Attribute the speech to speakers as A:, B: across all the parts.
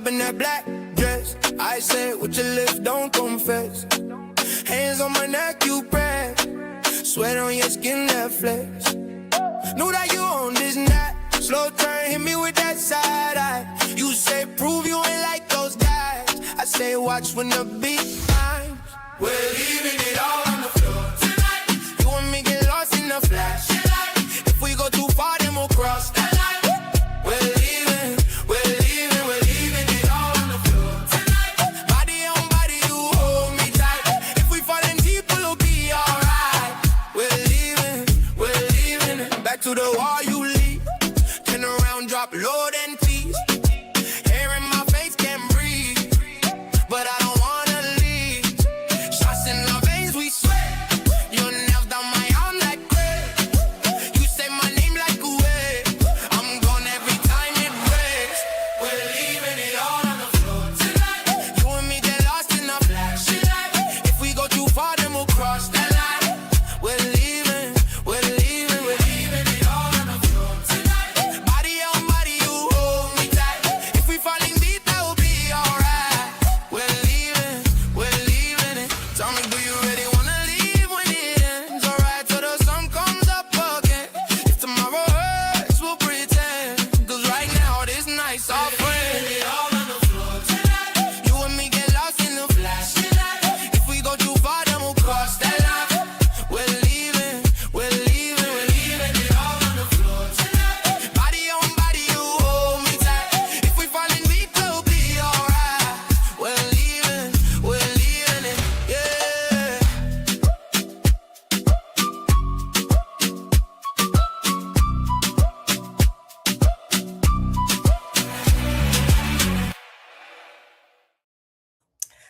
A: up in that black dress. I said with your lips, don't confess. Hands on my neck, you press. Sweat on your skin, that flex. Know that you on this night. Slow turn, hit me with that side eye. You say prove you ain't like those guys. I say watch when the beat times. We're leaving it all on the floor tonight. You and me get lost in the flash. If we go too far, then we'll cross that line. We're leaving it all on the floor tonight. Body on body, you hold me tight. If we falling deep, we'll be alright. We're leaving it. Back to the wall you leave. Turn around, drop low, then tease. Hair in my face, can't breathe. But I don't wanna leave. Shots in our veins, we sweat. Your nails down my arm like crack. You say my name like a wave. I'm gone every time it breaks. We're leaving it all on the floor tonight. You and me get lost in the flash. If we go too far, then we'll cross that line. We're leaving it all on the floor tonight. Body on body, you hold me tight. If we falling deep, that will be alright. We're leaving it. Tell me, do you really wanna leave when it ends? Alright, till the sun comes up again. If tomorrow hurts, we'll pretend. Cause right now, this night's our friend. It all on the floor tonight. You and me get lost in the flash. If we go too far, then we'll cross that line. We're leaving it all on the floor tonight. Body on body, you hold me tight. If we falling deep, we'll be alright. We're leaving it, yeah.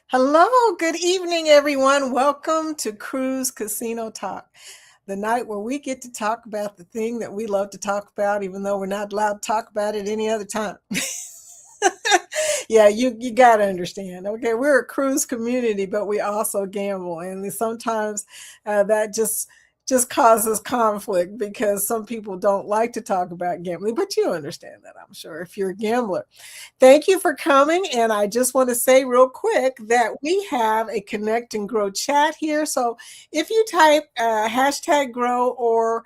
B: Hello, good evening, everyone. Welcome to Cruise Casino Talk, the night where we get to talk about the thing that we love to talk about, even though we're not allowed to talk about it any other time. Yeah, you got to understand. Okay, we're a cruise community, but we also gamble, and sometimes that just causes conflict because some people don't like to talk about gambling, but you understand that, I'm sure, if you're a gambler. Thank you for coming, and I just want to say real quick that we have a Connect and Grow chat here. So if you type hashtag grow or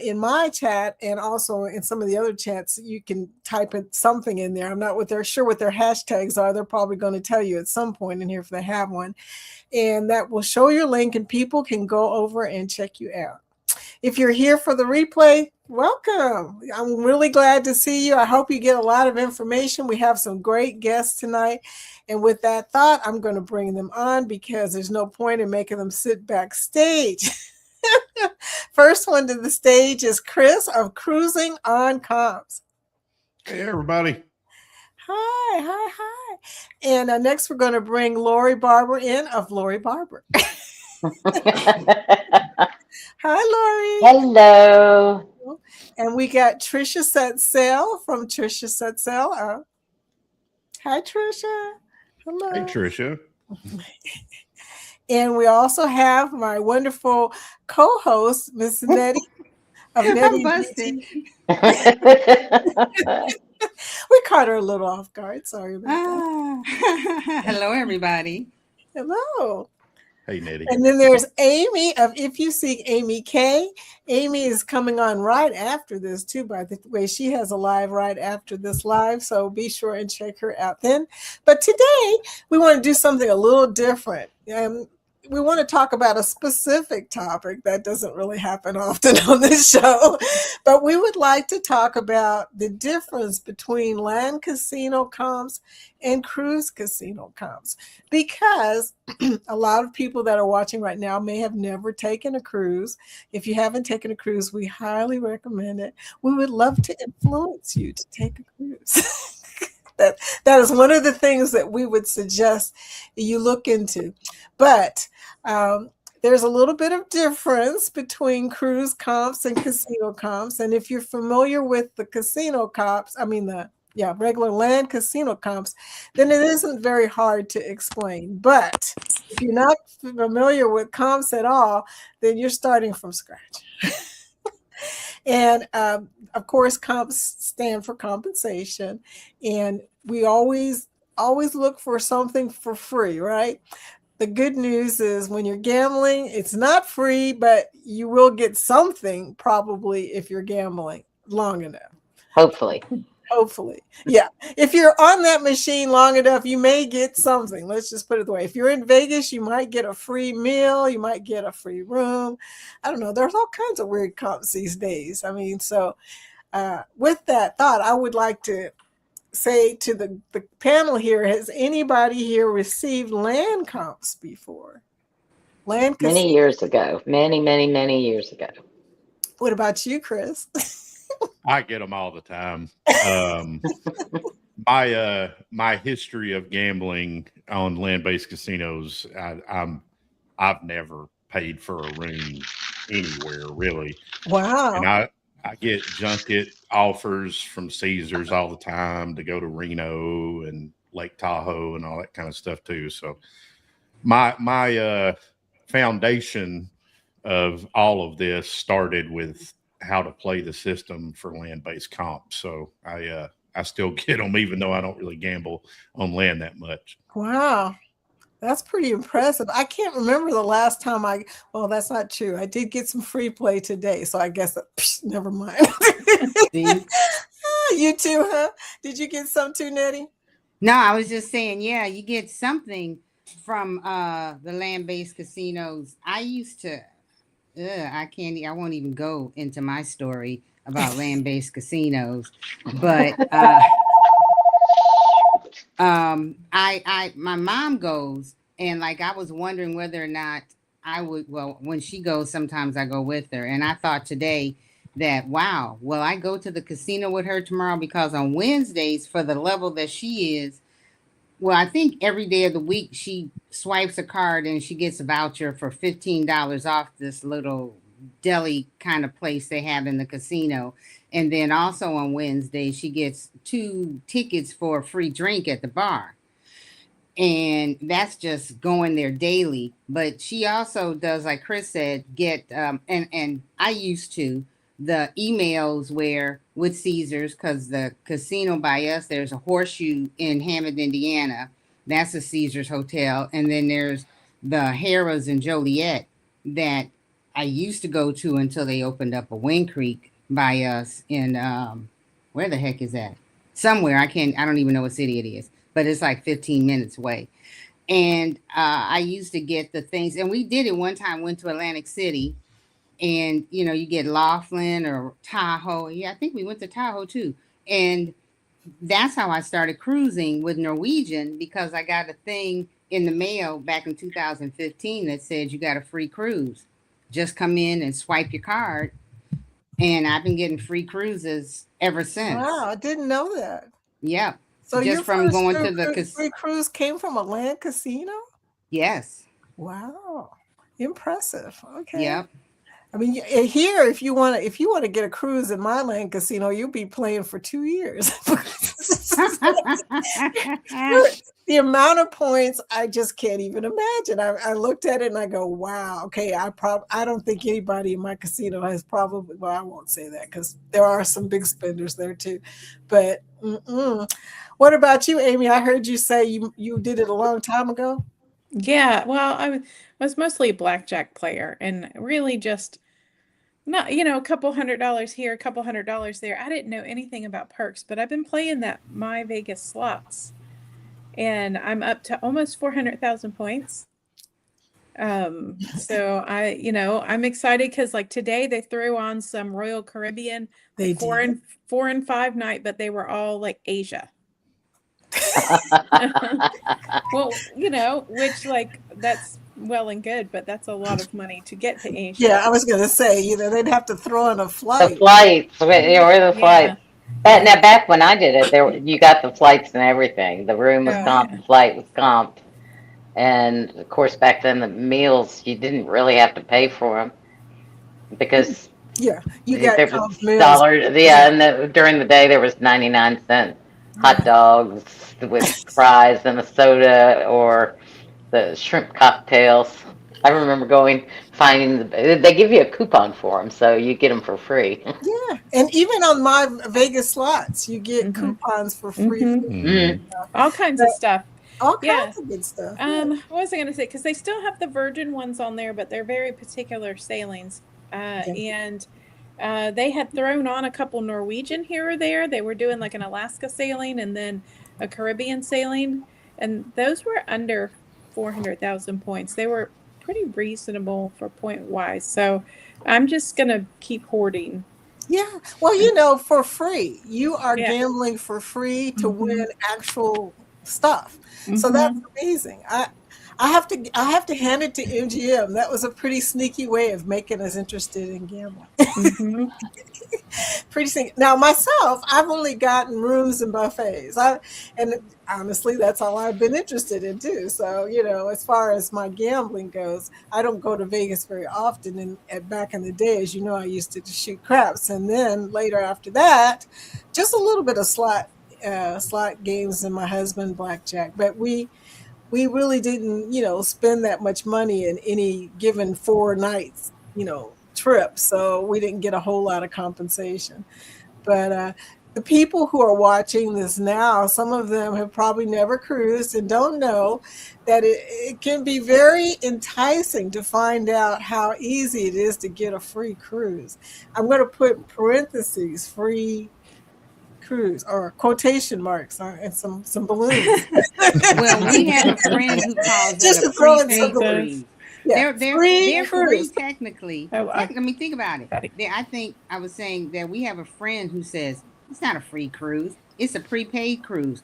B: in my chat and also in some of the other chats, you can type something in there. I'm not sure what their hashtags are. They're probably going to tell you at some point in here if they have one. And that will show your link and people can go over and check you out. If you're here for the replay, welcome. I'm really glad to see you. I hope you get a lot of information. We have some great guests tonight. And with that thought, I'm going to bring them on because there's no point in making them sit backstage. First one to the stage is Chris of Cruising on Comms.
C: Hey, everybody.
B: Hi. And next, we're going to bring Lori Barber in of Lori Barber. Hi, Lori.
D: Hello.
B: And we got Trisha Set Sail from Trisha Set Sail. Hi, Trisha. Hello.
C: Hey, Trisha.
B: And we also have my wonderful co-host, Miss Nettie of Nettie
E: busted.
B: We caught her a little off guard. Sorry about that.
E: Hello, everybody.
B: Hello.
C: Hey, Nettie.
B: And then there's Amy of If You Seek Amy K. Amy is coming on right after this, too, by the way. She has a live right after this live, so be sure and check her out then. But today, we want to do something a little different. We want to talk about a specific topic that doesn't really happen often on this show, but we would like to talk about the difference between land casino comps and cruise casino comps, because a lot of people that are watching right now may have never taken a cruise. If you haven't taken a cruise, we highly recommend it. We would love to influence you to take a cruise. That is one of the things that we would suggest you look into. But there's a little bit of difference between cruise comps and casino comps. And if you're familiar with the casino comps, regular land casino comps, then it isn't very hard to explain. But if you're not familiar with comps at all, then you're starting from scratch. And of course, comps stand for compensation, and we always look for something for free, right? The good news is when you're gambling, it's not free, but you will get something probably if you're gambling long enough.
D: Hopefully.
B: Hopefully. Yeah. If you're on that machine long enough, you may get something. Let's just put it the way. If you're in Vegas, you might get a free meal, you might get a free room. I don't know. There's all kinds of weird comps these days. I mean, so with that thought, I would like to say to the panel here, has anybody here received land comps before?
D: Many years ago. Many years ago.
B: What about you, Chris?
C: I get them all the time. My history of gambling on land-based casinos, I've never paid for a room anywhere really.
B: Wow.
C: And I get junket offers from Caesars all the time to go to Reno and Lake Tahoe and all that kind of stuff too. So my foundation of all of this started with how to play the system for land-based comps. So I still get them even though I don't really gamble on land that much.
B: Wow. That's pretty impressive. I can't remember the last time well, that's not true. I did get some free play today. So I guess, never mind. You too, huh? Did you get some too, Nettie?
E: No, I was just saying, yeah, you get something from the land-based casinos. I used to, I won't even go into my story about land-based casinos, but my mom goes, and like I was wondering whether or not I would. Well, when she goes, sometimes I go with her, and I thought today that wow, will I go to the casino with her tomorrow? Because on Wednesdays, for the level that she is, well, I think every day of the week she swipes a card and she gets a voucher for $15 off this little deli kind of place they have in the casino. And then also on Wednesday, she gets 2 tickets for a free drink at the bar. And that's just going there daily. But she also does, like Chris said, get, and I used to, the emails where with Caesars, because the casino by us, there's a Horseshoe in Hammond, Indiana. That's a Caesars hotel. And then there's the Harrah's in Joliet that I used to go to until they opened up a Wind Creek by us in, where the heck is that? Somewhere. I don't even know what city it is, but it's like 15 minutes away. And I used to get the things, and we did it one time, went to Atlantic City. And, you know, you get Laughlin or Tahoe. Yeah, I think we went to Tahoe too. And that's how I started cruising with Norwegian, because I got a thing in the mail back in 2015 that said you got a free cruise. Just come in and swipe your card. And I've been getting free cruises ever since.
B: Wow, I didn't know that.
E: Yeah.
B: So
E: just from going to the
B: free cruise came from a land casino?
E: Yes.
B: Wow. Impressive. Okay.
E: Yep.
B: I mean, here, if you want to get a cruise in my land casino, you'll be playing for 2 years. The amount of points, I just can't even imagine. I looked at it and I go, wow, okay, I don't think anybody in my casino has probably, well, I won't say that because there are some big spenders there too. But what about you, Amy? I heard you say you did it a long time ago.
F: Yeah, well, I was mostly a blackjack player and really just not, a couple $100 here, a couple $100 there. I didn't know anything about perks, but I've been playing that My Vegas slots and I'm up to almost 400,000 points. So I'm excited because like today they threw on some Royal Caribbean,
B: They
F: four
B: did.
F: and 5 night, but they were all like Asia. Well, which like that's well and good, but that's a lot of money to get to Asia.
B: Yeah, I was going to say, they'd have to throw in a
D: The
B: flight.
D: flights, where the flights. Now, back when I did it, you got the flights and everything. The room was comped, the flight was comped. And, of course, back then, the meals, you didn't really have to pay for them because
B: Yeah, you got
D: there was
B: comped meals.
D: $1. Yeah, and during the day, there was 99-cent hot dogs with fries and a soda or the shrimp cocktails. I remember finding they give you a coupon for them, so you get them for free.
B: Yeah, and even on my Vegas slots, you get
F: Mhm.
B: coupons for free
F: Mhm.
B: food,
C: Mhm.
F: All kinds of stuff.
B: all
F: Yeah.
B: kinds of good stuff. Yeah.
F: What was I going to say? Because they still have the Virgin ones on there, but they're very particular sailings. And they had thrown on a couple Norwegian here or there. They were doing like an Alaska sailing and then a Caribbean sailing, and those were under 400,000 points. They were pretty reasonable for point wise. So I'm just going to keep hoarding.
B: Yeah. Well, for free. You are
F: Yeah.
B: gambling for free to
F: Mhm.
B: win actual stuff. So
F: Mhm.
B: that's amazing. I have to hand it to MGM. That was a pretty sneaky way of making us interested in gambling.
F: Mhm.
B: Pretty sneaky. Now myself, I've only gotten rooms and buffets. And honestly, that's all I've been interested in too. So, as far as my gambling goes, I don't go to Vegas very often. And back in the day, as you know, I used to just shoot craps. And then later after that, just a little bit of slot games and my husband blackjack. But we really didn't, spend that much money in any given 4 nights, trip. So we didn't get a whole lot of compensation. But the people who are watching this now, some of them have probably never cruised and don't know that it can be very enticing to find out how easy it is to get a free cruise. I'm going to put parentheses, free cruise, or quotation marks and some balloons.
E: Well, we have a friend who calls
B: Just
E: it
B: to
E: a
B: throw in
E: prepaid
B: some
E: cruise.
B: Yeah,
E: They're
B: free
E: free
B: cruise.
E: technically.
F: Oh,
E: I mean, think about it.
F: Got it.
E: I think I was saying that we have a friend who says it's not a free cruise; it's a prepaid cruise.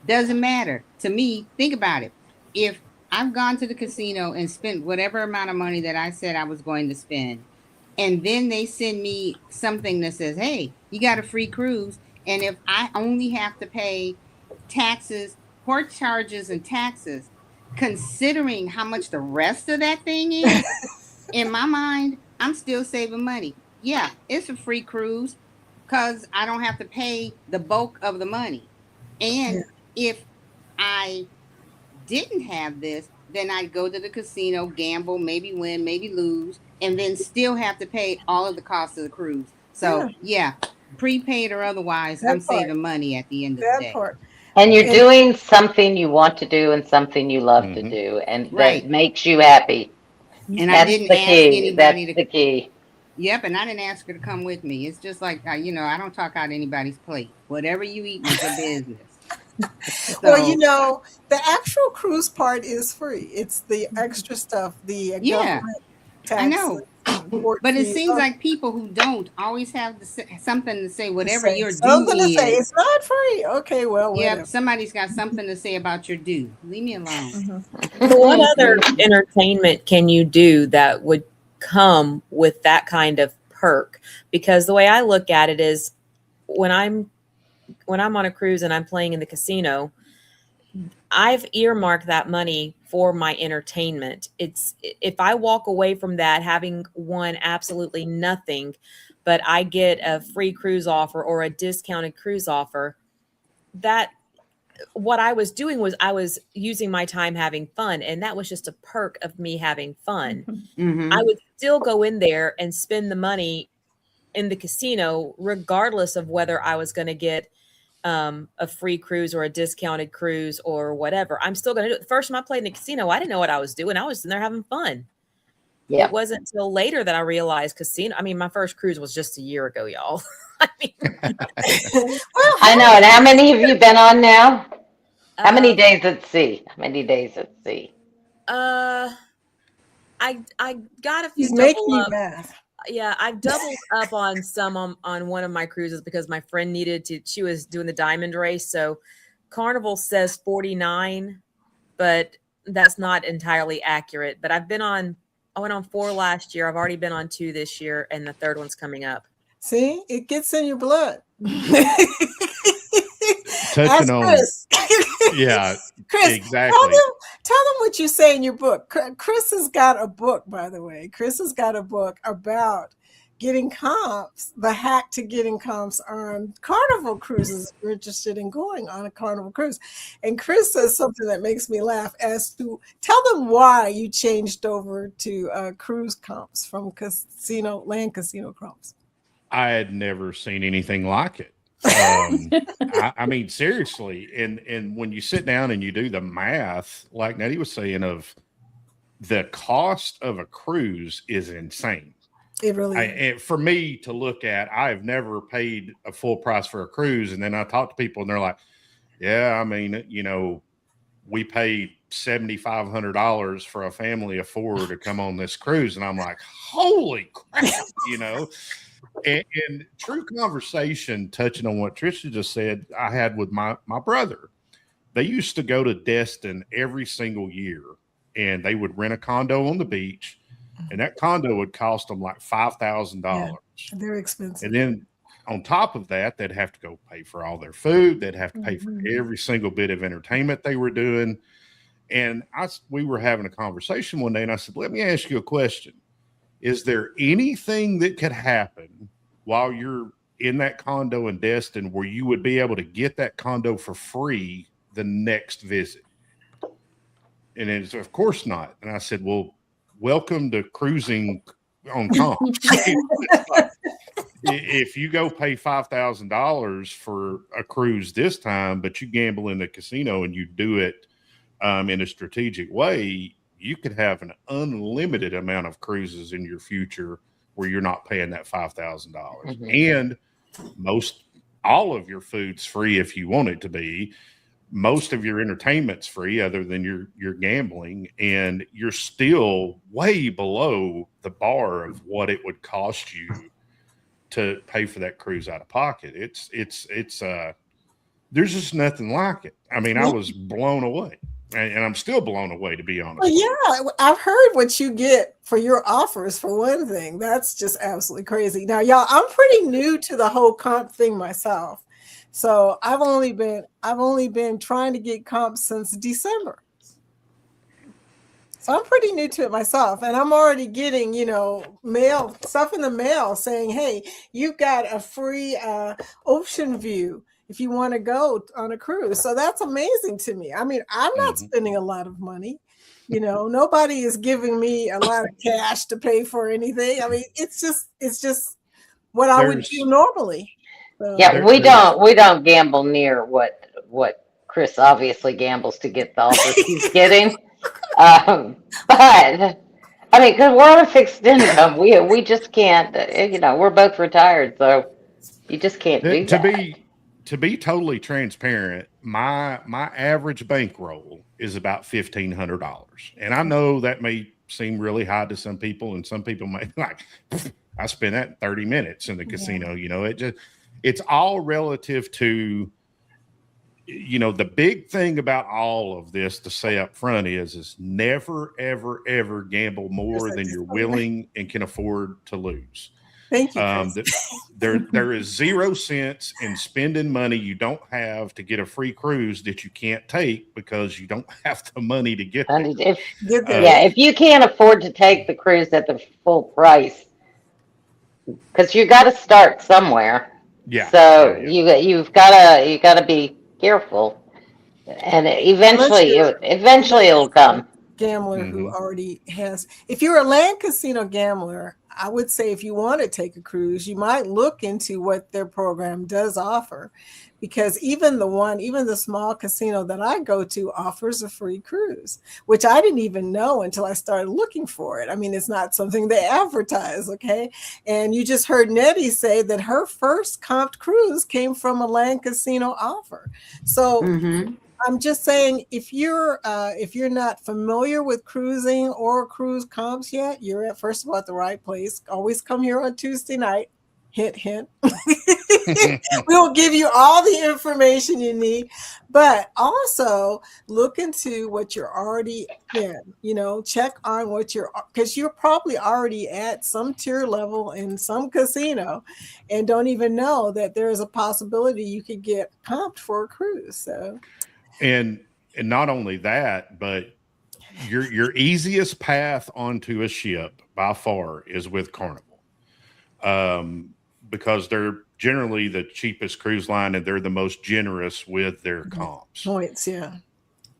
E: Doesn't matter to me. Think about it. If I've gone to the casino and spent whatever amount of money that I said I was going to spend, and then they send me something that says, "Hey, you got a free cruise," and if I only have to pay taxes, port charges, and taxes, considering how much the rest of that thing is, in my mind, I'm still saving money. Yeah, it's a free cruise because I don't have to pay the bulk of the money. And if I didn't have this, then I'd go to the casino, gamble, maybe win, maybe lose, and then still have to pay all of the cost of the cruise. So, yeah, prepaid or otherwise,
B: That
E: I'm
B: part.
E: saving money at the end of the
B: That
E: day.
B: part.
D: And you're
B: And-
D: doing something you want to do and something you love to
C: Mhm.
D: do, and
E: Right.
D: that makes you happy.
E: And I
D: That's
E: didn't
D: the
E: ask
D: key.
E: anybody
D: That's
E: to.
D: the key.
E: Yep, and I didn't ask her to come with me. It's just like, I don't talk out anybody's plate. Whatever you eat is your business.
B: Well, the actual cruise part is free. It's the extra stuff, the
E: Yeah,
B: government
E: I know.
B: taxes, port
E: But it
B: fees,
E: seems like people who don't always have something to say, whatever
B: say
E: your due
B: something to say.
E: is.
B: It's not free. Okay, well,
E: Yep,
B: whatever.
E: somebody's got something to say about your due. Leave me alone.
G: So what other entertainment can you do that would come with that kind of perk? Because the way I look at it is when I'm on a cruise and I'm playing in the casino, I've earmarked that money for my entertainment. It's if I walk away from that having won absolutely nothing, but I get a free cruise offer or a discounted cruise offer, that what I was doing was I was using my time having fun, and that was just a perk of me having fun.
E: Mhm.
G: I would still go in there and spend the money in the casino, regardless of whether I was going to get a free cruise or a discounted cruise or whatever. I'm still going to do it. The first time I played in the casino, I didn't know what I was doing. I was in there having fun.
D: Yeah.
G: It wasn't until later that I realized casino. I mean, my first cruise was just a year ago, y'all. I mean,
B: Well,
D: I know. And how many have you been on now? How many
G: uh,
D: days at sea? How many days at sea?
G: I got a few
B: he's making
G: double
B: you
G: up.
B: math.
G: Yeah, I've doubled up on some on one of my cruises because my friend needed to. She was doing the diamond race, so Carnival says 49, but that's not entirely accurate. But I went on 4 last year. I've already been on 2 this year, and the 3rd one's coming up.
B: See, it gets in your blood.
C: Touching
B: Ask
C: on,
B: Chris.
C: yeah,
B: Chris,
C: exactly.
B: tell them what you say in your book. Chris has got a book, by the way. Chris has got a book about getting comps, the hack to getting comps on Carnival cruises. We're interested in going on a Carnival cruise. And Chris says something that makes me laugh as to tell them why you changed over to cruise comps from land casino comps.
C: I had never seen anything like it. I mean, seriously. And when you sit down and you do the math, like Nettie was saying, of the cost of a cruise is insane.
B: It really is.
C: And for me to look at, I have never paid a full price for a cruise. And then I talk to people and they're like, yeah, I mean, you know, we paid $7,500 for a family of 4 to come on this cruise. And I'm like, holy crap, you know. And true conversation, touching on what Trisha just said, I had with my brother. They used to go to Destin every single year, and they would rent a condo on the beach, and that condo would cost them like $5,000.
B: Yeah, they're expensive.
C: And then on top of that, they'd have to go pay for all their food. They'd have to pay for every single bit of entertainment they were doing. And we were having a conversation one day, and I said, let me ask you a question. Is there anything that could happen while you're in that condo in Destin where you would be able to get that condo for free the next visit? And it's, of course not. And I said, well, welcome to cruising on comps. If you go pay $5,000 for a cruise this time, but you gamble in the casino and you do it in a strategic way, you could have an unlimited amount of cruises in your future where you're not paying that $5,000. And all of your food's free if you want it to be. Most of your entertainment's free other than your gambling, and you're still way below the bar of what it would cost you to pay for that cruise out of pocket. It's there's just nothing like it. I mean, I was blown away. And I'm still blown away, to be honest.
B: Well, yeah, I've heard what you get for your offers, for one thing. That's just absolutely crazy. Now, y'all, I'm pretty new to the whole comp thing myself. So I've only been trying to get comps since December. So I'm pretty new to it myself. And I'm already getting, stuff in the mail saying, hey, you've got a free ocean view if you want to go on a cruise. So that's amazing to me. I mean, I'm not spending a lot of money. Nobody is giving me a lot of cash to pay for anything. I mean, it's just what I would do normally. So,
D: yeah, we don't gamble near what Chris obviously gambles to get the offers he's getting. But I mean, because we're on a fixed income, we just can't. We're both retired, so you just can't do that.
C: To be totally transparent, my average bankroll is about $1,500, and I know that may seem really high to some people, and some people may like, I spend that in 30 minutes in the casino. It's all relative to, the big thing about all of this to say up front is never, ever, ever gamble more than you're willing and can afford to lose.
B: Thank you.
C: There is 0 cents in spending money you don't have to get a free cruise that you can't take because you don't have the money to get there.
D: If you can't afford to take the cruise at the full price, because you got to start somewhere.
C: Yeah.
D: So you've got to be careful, and eventually it'll come.
B: Gambler who already has. If you're a land casino gambler, I would say if you want to take a cruise, you might look into what their program does offer, because even the small casino that I go to offers a free cruise, which I didn't even know until I started looking for it. I mean, it's not something they advertise, okay? And you just heard Nettie say that her first comped cruise came from a land casino offer. So I'm just saying, if you're not familiar with cruising or cruise comps yet, you're first of all at the right place. Always come here on Tuesday night. Hint, hint. We will give you all the information you need, but also look into what you're already in. Check on because you're probably already at some tier level in some casino and don't even know that there is a possibility you could get comped for a cruise. So.
C: And not only that, but your easiest path onto a ship by far is with Carnival. because they're generally the cheapest cruise line and they're the most generous with their comps.
B: Points, yeah.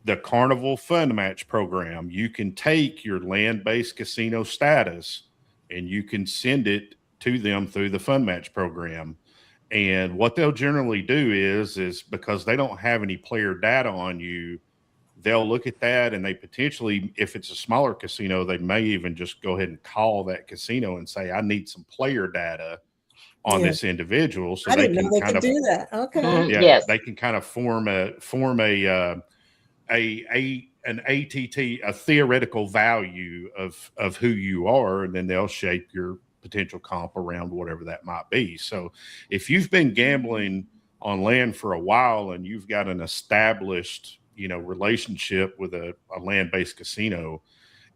C: The Carnival Fun Match program, you can take your land-based casino status and you can send it to them through the Fun Match program. And what they'll generally do is because they don't have any player data on you, they'll look at that and they potentially, if it's a smaller casino, they may even just go ahead and call that casino and say, I need some player data on this individual. So
B: I
C: they
B: didn't know they could do that. Okay.
C: Yeah,
D: Yes.
C: they can kind of form an ATT, a theoretical value of who you are, and then they'll shape your potential comp around whatever that might be. So if you've been gambling on land for a while and you've got an established, relationship with a land-based casino,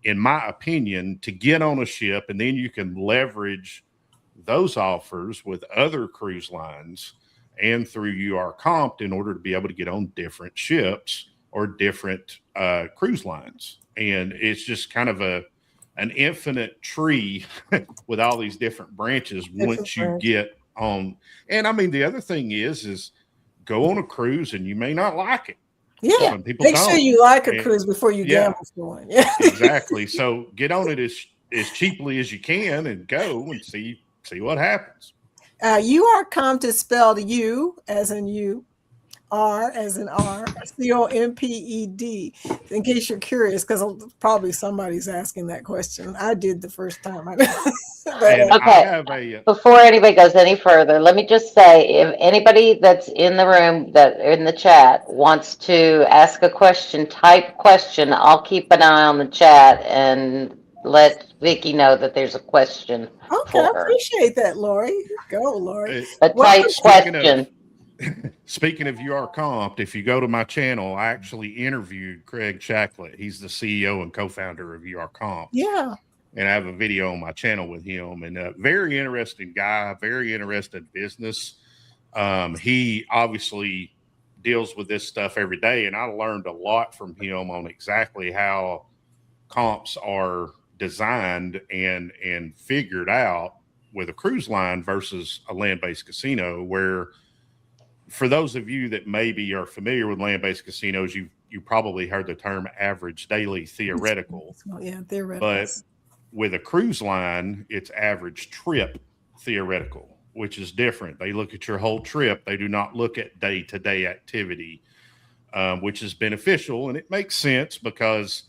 C: in my opinion, to get on a ship, and then you can leverage those offers with other cruise lines and through UR Comp in order to be able to get on different ships or different cruise lines. And it's just kind of an infinite tree with all these different branches once you get on. And I mean, the other thing is go on a cruise and you may not like it.
B: Yeah.
C: Some people
B: Make
C: don't.
B: sure you like a cruise before you gamble for one. Yeah.
C: Exactly. So get on it as cheaply as you can and go and see what happens.
B: UR Comp is spelled U as in you, R as in R, COMPED. In case you're curious, because probably somebody's asking that question. I did the first time.
D: Okay. Before anybody goes any further, let me just say, if anybody that's in the room, that in the chat, wants to ask a question, type question, I'll keep an eye on the chat and let Vicky know that there's a question.
B: Okay, I appreciate that, Lori. Go, Lori.
D: A type question.
C: Speaking of UR Comp, if you go to my channel, I actually interviewed Craig Shacklett. He's the CEO and co-founder of UR Comp.
B: Yeah.
C: And I have a video on my channel with him, and a very interesting guy, very interested business. He obviously deals with this stuff every day, and I learned a lot from him on exactly how comps are designed and figured out with a cruise line versus a land-based casino, where for those of you that maybe are familiar with land-based casinos, you probably heard the term average daily theoretical.
B: Yeah, theoretical.
C: But with a cruise line, it's average trip theoretical, which is different. They look at your whole trip. They do not look at day-to-day activity, which is beneficial. And it makes sense because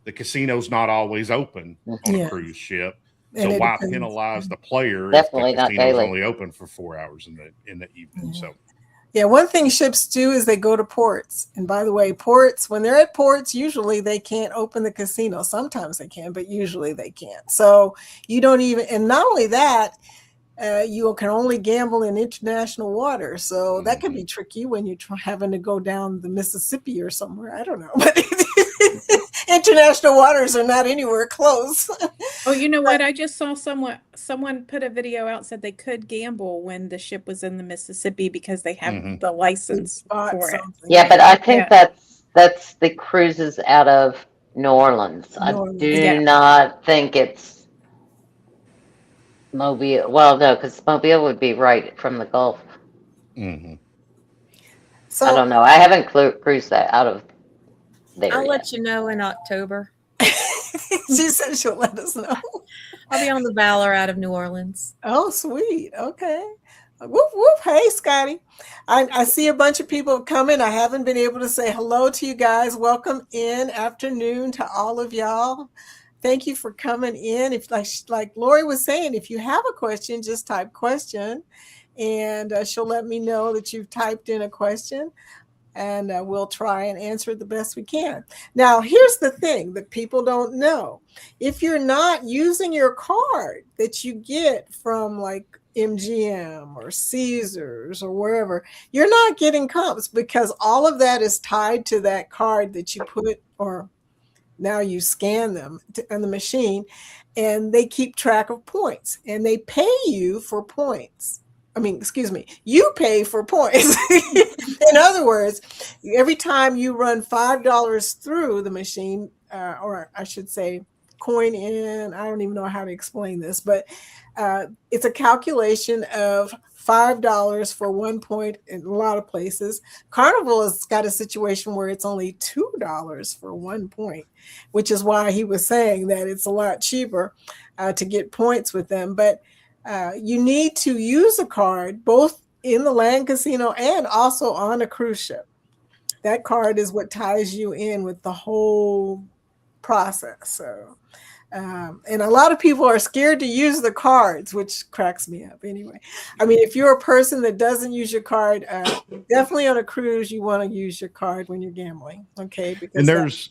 C: the casino's not always open on a cruise ship. So why penalize the player if the casino's only open for 4 hours in the evening? So.
B: Yeah, one thing ships do is they go to ports. And by the way, ports, when they're at ports, usually they can't open the casino. Sometimes they can, but usually they can't. So you don't even, and not only that, you can only gamble in international waters. So that can be tricky when you're having to go down the Mississippi or somewhere. I don't know. But international waters are not anywhere close.
F: Oh, you know what? I just saw someone put a video out, said they could gamble when the ship was in the Mississippi because they have the license for it.
D: Yeah, but I think that's the cruises out of New Orleans. I do not think it's Mobile. Well, no, because Mobile would be right from the Gulf.
B: So
D: I don't know. I haven't cruised that out of there.
G: I'll let you know in October.
B: She said she'll let us know.
G: I'll be on the Valor out of New Orleans.
B: Oh, sweet. Okay. Whoop, whoop. Hey, Scotty. I see a bunch of people coming. I haven't been able to say hello to you guys. Welcome in. Afternoon to all of y'all. Thank you for coming in. If like Lori was saying, if you have a question, just type question and she'll let me know that you've typed in a question. And we'll try and answer it the best we can. Now, here's the thing that people don't know. If you're not using your card that you get from like MGM or Caesars or wherever, you're not getting comps because all of that is tied to that card that you put, or now you scan them on the machine, and they keep track of points and they pay you for points. You pay for points. In other words, every time you run $5 through the machine, or I should say coin in. I don't even know how to explain this, but it's a calculation of $5 for 1 point in a lot of places. Carnival has got a situation where it's only $2 for 1 point, which is why he was saying that it's a lot cheaper to get points with them. But you need to use a card both in the land casino and also on a cruise ship. That card is what ties you in with the whole process. So, and a lot of people are scared to use the cards, which cracks me up anyway. I mean, if you're a person that doesn't use your card, definitely on a cruise, you want to use your card when you're gambling. Okay. Because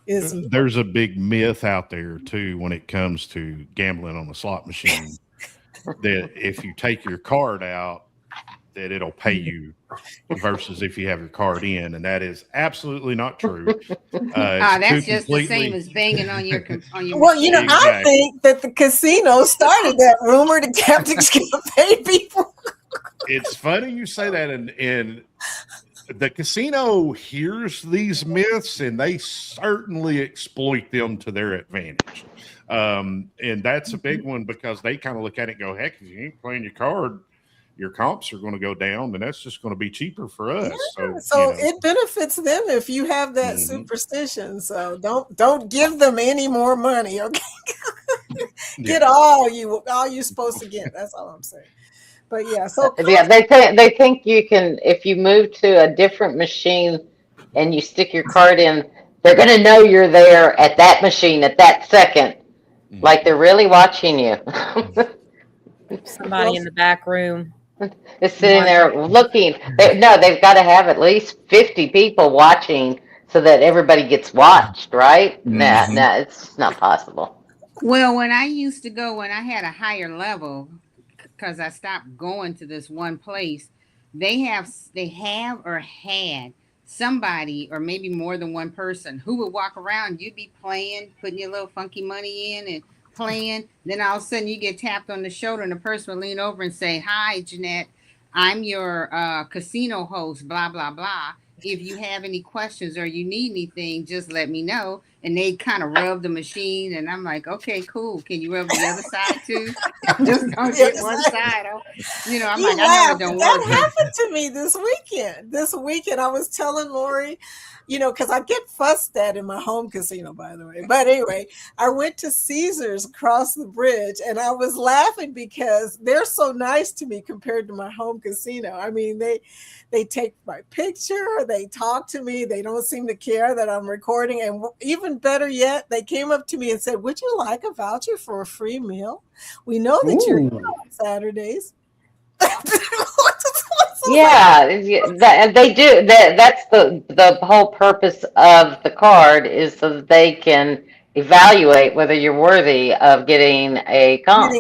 C: and there's a big myth out there too when it comes to gambling on the slot machine that if you take your card out, that it'll pay you versus if you have your card in, and that is absolutely not true.
E: That's just the same as banging on your
B: well, you know, exactly. I think that the casino started that rumor to captains can pay people.
C: It's funny you say that, and the casino hears these myths and they certainly exploit them to their advantage. And that's a big one because they kind of look at it and go, heck, if you ain't playing your card, your comps are going to go down, and that's just going to be cheaper for us.
B: Yeah, so it benefits them if you have that superstition. So don't give them any more money, okay? Get all you're supposed to get. That's all I'm saying. But yeah, so
D: yeah, they think you can, if you move to a different machine and you stick your card in, they're going to know you're there at that machine at that second, like they're really watching you.
G: Somebody in the back room
D: is sitting there looking. They've got to have at least 50 people watching so that everybody gets watched, right? Nah, it's just not possible.
E: Well, when I used to go, when I had a higher level, because I stopped going to this one place, they have or had somebody or maybe more than one person who would walk around. You'd be playing, putting your little funky money in and playing. Then all of a sudden you get tapped on the shoulder and the person will lean over and say, "Hi, Jeanette, I'm your casino host, blah, blah, blah. If you have any questions or you need anything, just let me know." And they kind of rub the machine, and I'm like, okay, cool. Can you rub the other side too? Just don't get one side. You know, I'm like, I know it don't work.
B: That happened to me this weekend. This weekend, I was telling Lori, you know, because I get fussed at in my home casino, by the way. But anyway, I went to Caesars across the bridge, and I was laughing because they're so nice to me compared to my home casino. I mean, they take my picture, they talk to me, they don't seem to care that I'm recording, and even better yet, they came up to me and said, "Would you like a voucher for a free meal? We know that you're here on Saturdays."
D: Yeah, they do. That's the whole purpose of the card, is so that they can evaluate whether you're worthy of getting a comp.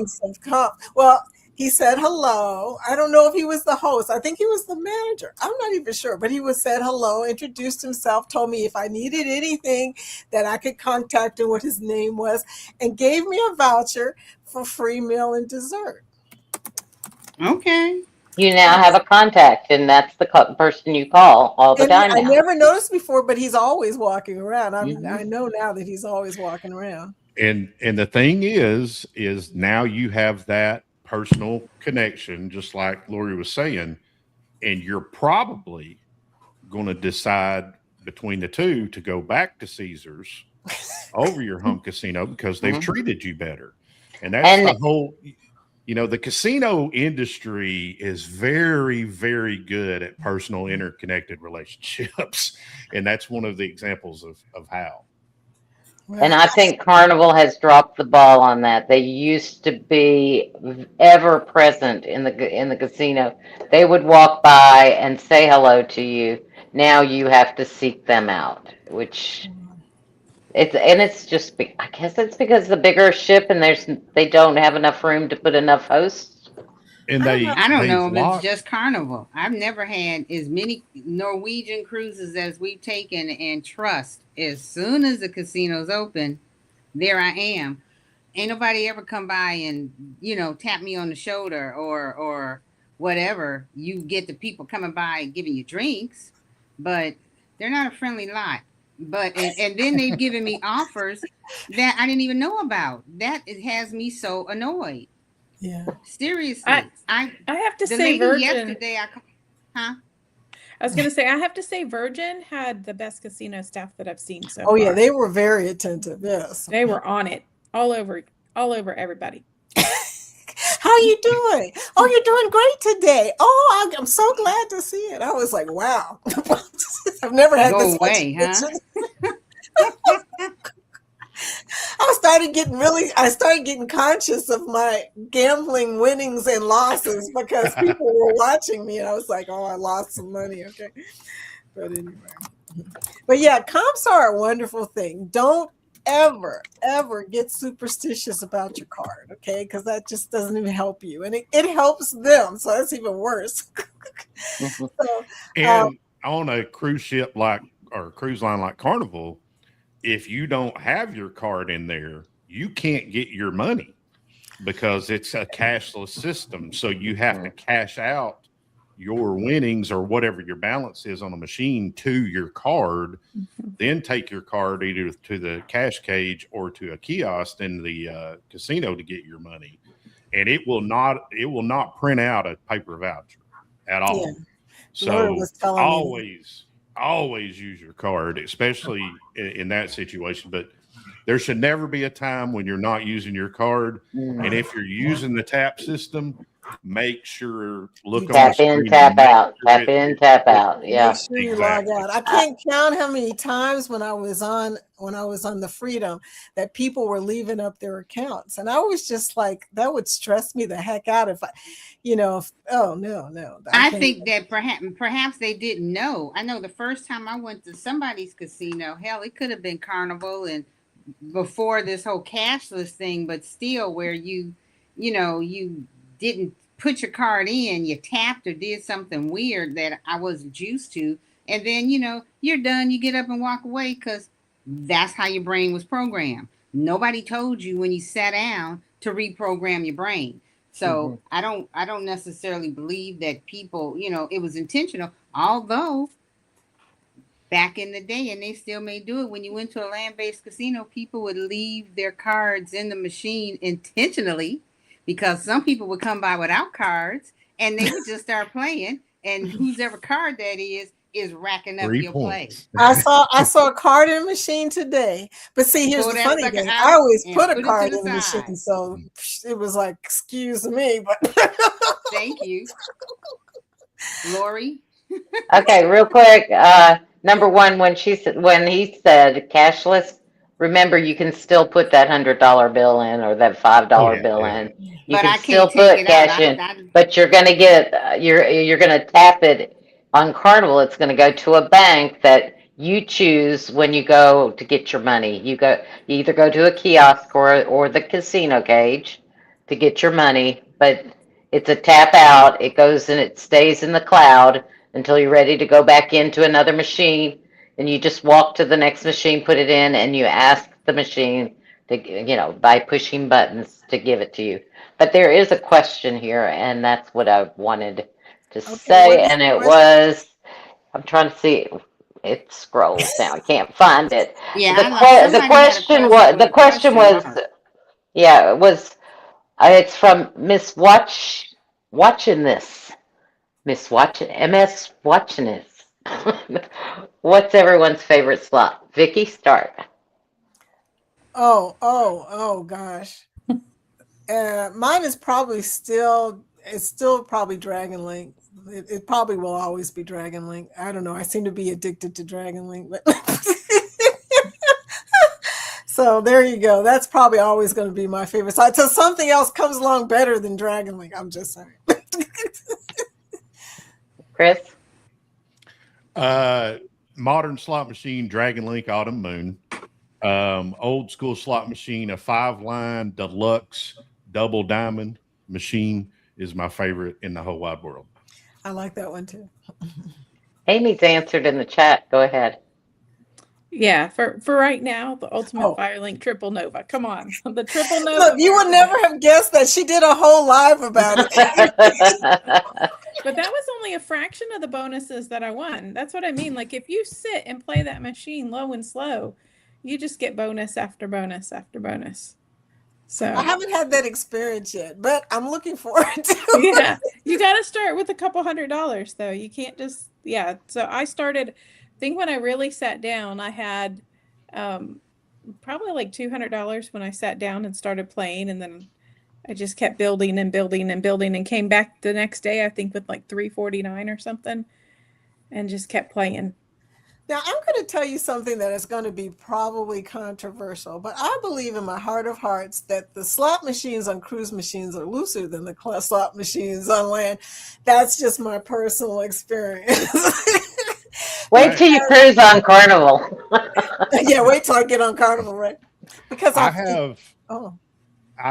B: Well, he said hello. I don't know if he was the host. I think he was the manager. I'm not even sure, but he said hello, introduced himself, told me if I needed anything that I could contact him, what his name was, and gave me a voucher for free meal and dessert.
E: Okay.
D: You now have a contact, and that's the person you call all the time.
B: I never noticed before, but he's always walking around. I know now that he's always walking around.
C: And the thing is now you have that personal connection, just like Lori was saying, and you're probably going to decide between the two to go back to Caesars over your home casino because they've treated you better. And that's the whole, you know, the casino industry is very, very good at personal interconnected relationships. And that's one of the examples of how.
D: And I think Carnival has dropped the ball on that. They used to be ever present in the casino. They would walk by and say hello to you. Now you have to seek them out, which it's just, I guess it's because the bigger ship and they don't have enough room to put enough hosts.
C: And
E: I don't know if it's just Carnival. I've never had as many Norwegian cruises as we've taken, and trust, as soon as the casino's open, there I am. Ain't nobody ever come by and, you know, tap me on the shoulder or whatever. You get the people coming by and giving you drinks, but they're not a friendly lot. But and then they've given me offers that I didn't even know about. That it has me so annoyed.
B: Yeah.
E: Seriously,
F: I have to
E: the
F: say
E: lady
F: Virgin.
E: yesterday.
F: I was going to say, I have to say Virgin had the best casino staff that I've seen so
B: Oh
F: far.
B: yeah, they were very attentive. Yes.
F: They were on it all over everybody.
B: How you doing? Oh, you're doing great today. Oh, I'm so glad to see it. I was like, wow. I've never had
E: Go
B: this
E: away, huh?
B: attention. I started getting conscious of my gambling winnings and losses because people were watching me, and I was like, oh, I lost some money. Okay. But anyway. But yeah, comps are a wonderful thing. Don't ever get superstitious about your card, okay? Because that just doesn't even help you, and it helps them, so that's even worse. So,
C: And on a cruise ship or cruise line like Carnival, if you don't have your card in there, you can't get your money because it's a cashless system. So you have to cash out your winnings or whatever your balance is on a machine to your card, then take your card either to the cash cage or to a kiosk in the casino to get your money. And it will not print out a paper voucher at all.
B: Yeah.
C: So always use your card, especially in that situation. But there should never be a time when you're not using your card. And if you're using the tap system, make sure
D: tap in, tap out, tap in, tap out. Yeah.
B: Make sure you log out. I can't count how many times when I was on the Freedom that people were leaving up their accounts, and I was just like, that would stress me the heck out if I, oh no.
E: I think that perhaps they didn't know. I know the first time I went to somebody's casino, hell, it could have been Carnival and before this whole cashless thing, but still, where you didn't put your card in, you tapped or did something weird that I wasn't used to. And then, you're done. You get up and walk away because that's how your brain was programmed. Nobody told you when you sat down to reprogram your brain. So I don't necessarily believe that people, it was intentional, although back in the day, and they still may do it, when you went to a land-based casino, people would leave their cards in the machine intentionally, because some people would come by without cards and they would just start playing, and whosever card that is racking up
C: 3
E: your
C: points.
E: play.
B: I saw a card in the machine today, but see, here's the funny thing. I always put a card in the machine, so it was like, excuse me, but
E: Thank you. Lori?
D: Okay, real quick. Number one, when he said cashless, remember you can still put that $100 bill in or that $5 bill in. You
E: But
D: can
E: I
D: still
E: can't take
D: put
E: it
D: cash
E: out.
D: in, but you're gonna get you're gonna tap it on Carnival. It's gonna go to a bank that you choose when you go to get your money. You either go to a kiosk or the casino cage to get your money, but it's a tap out. It goes and it stays in the cloud until you're ready to go back into another machine, and you just walk to the next machine, put it in, and you ask the machine to, by pushing buttons to give it to you. But there is a question here, and that's what I wanted to say, and it was, I'm trying to see, it scrolls down, I can't find it.
E: Yeah,
D: the question was, it's from Miss Watching This. MS Watching This. What's everyone's favorite slot? Vicky, start.
B: Oh gosh. Mine is probably still probably Dragon Link. It probably will always be Dragon Link. I don't know. I seem to be addicted to Dragon Link, but so there you go. That's probably always going to be my favorite slot until something else comes along better than Dragon Link. I'm just saying.
D: Chris?
C: Modern slot machine, Dragon Link Autumn Moon. Old school slot machine, a 5-line deluxe double diamond machine is my favorite in the whole wide world.
B: I like that one too.
D: Amy's answered in the chat. Go ahead.
F: Yeah, for right now, the Ultimate Firelink Triple Nova. Come on, the Triple Nova.
B: Look, you would never have guessed that she did a whole live about it.
F: But that was only a fraction of the bonuses that I won. That's what I mean. Like if you sit and play that machine low and slow, you just get bonus after bonus after bonus. So
B: I haven't had that experience yet, but I'm looking forward to it.
F: yeah, you got to start with a couple $100 though. You can't just, yeah. So I started, I think when I really sat down, I had probably like $200 when I sat down and started playing. And then I just kept building and building and building and came back the next day, I think with like 349 or something, and just kept playing.
B: Now, I'm going to tell you something that is going to be probably controversial, but I believe in my heart of hearts that the slot machines on cruise machines are looser than the slot machines on land. That's just my personal experience.
D: Wait till you cruise on Carnival.
B: Yeah, wait till I get on Carnival, right? Because
C: I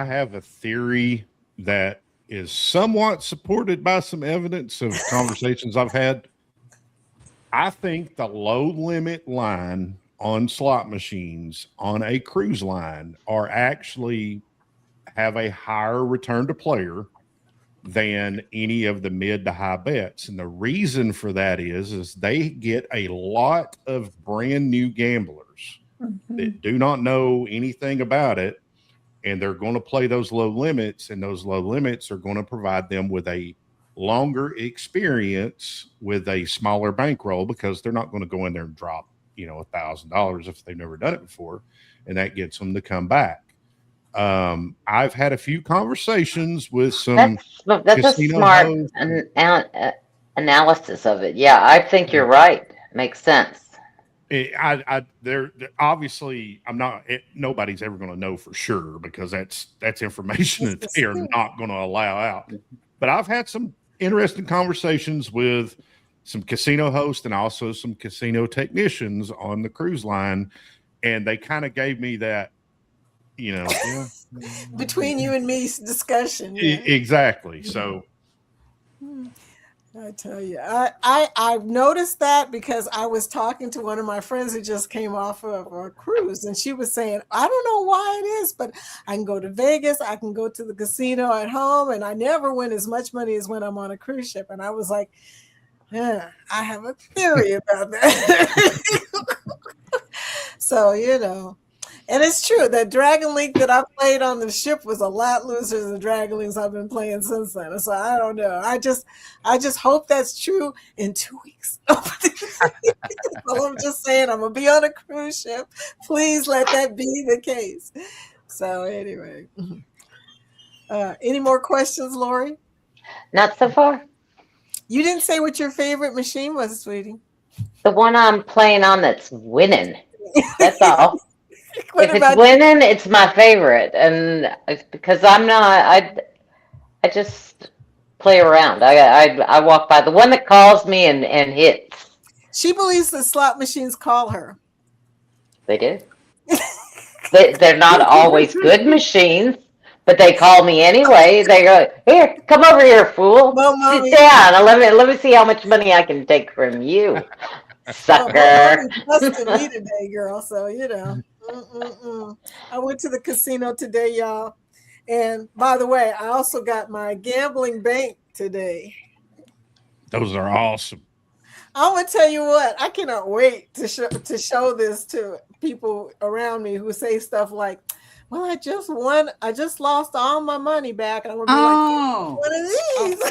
C: have a theory that is somewhat supported by some evidence of conversations I've had. I think the low limit line on slot machines on a cruise line are actually have a higher return to player than any of the mid to high bets. And the reason for that is they get a lot of brand new gamblers that do not know anything about it. And they're going to play those low limits, and those low limits are going to provide them with a longer experience with a smaller bankroll, because they're not going to go in there and drop, $1,000 if they've never done it before. And that gets them to come back. I've had a few conversations with some.
D: That's a smart analysis of it. Yeah, I think you're right. Makes sense.
C: There obviously I'm not. Nobody's ever going to know for sure, because that's information that they are not going to allow out. But I've had some interesting conversations with some casino hosts and also some casino technicians on the cruise line, and they kind of gave me that,
B: between you and me discussion. Yeah.
C: Exactly. So
B: I tell you, I've noticed that because I was talking to one of my friends who just came off of a cruise, and she was saying, I don't know why it is, but I can go to Vegas, I can go to the casino at home, and I never win as much money as when I'm on a cruise ship. And I was like, I have a theory about that. So, and it's true that Dragon Link that I played on the ship was a lot looser than the Dragon Links I've been playing since then. So I don't know. I just hope that's true in 2 weeks. So I'm just saying, I'm gonna be on a cruise ship. Please let that be the case. So anyway, any more questions, Lori?
D: Not so far.
B: You didn't say what your favorite machine was, sweetie.
D: The one I'm playing on that's winning. That's all.
B: What
D: if it's winning, it's my favorite, and it's because I'm not. I just play around. I walk by the one that calls me and hits.
B: She believes the slot machines call her.
D: They do. They're not always good machines, but they call me anyway. They go, here, come over here, fool.
B: Well, Mommy,
D: sit down and let me see how much money I can take from you, sucker.
B: Well, busted me today, girl. So I went to the casino today, y'all. And by the way, I also got my gambling bank today.
C: Those are awesome.
B: I'm gonna tell you what, I cannot wait to show this to people around me who say stuff like, well, I just lost all my money back. And I'm gonna be like, what are these?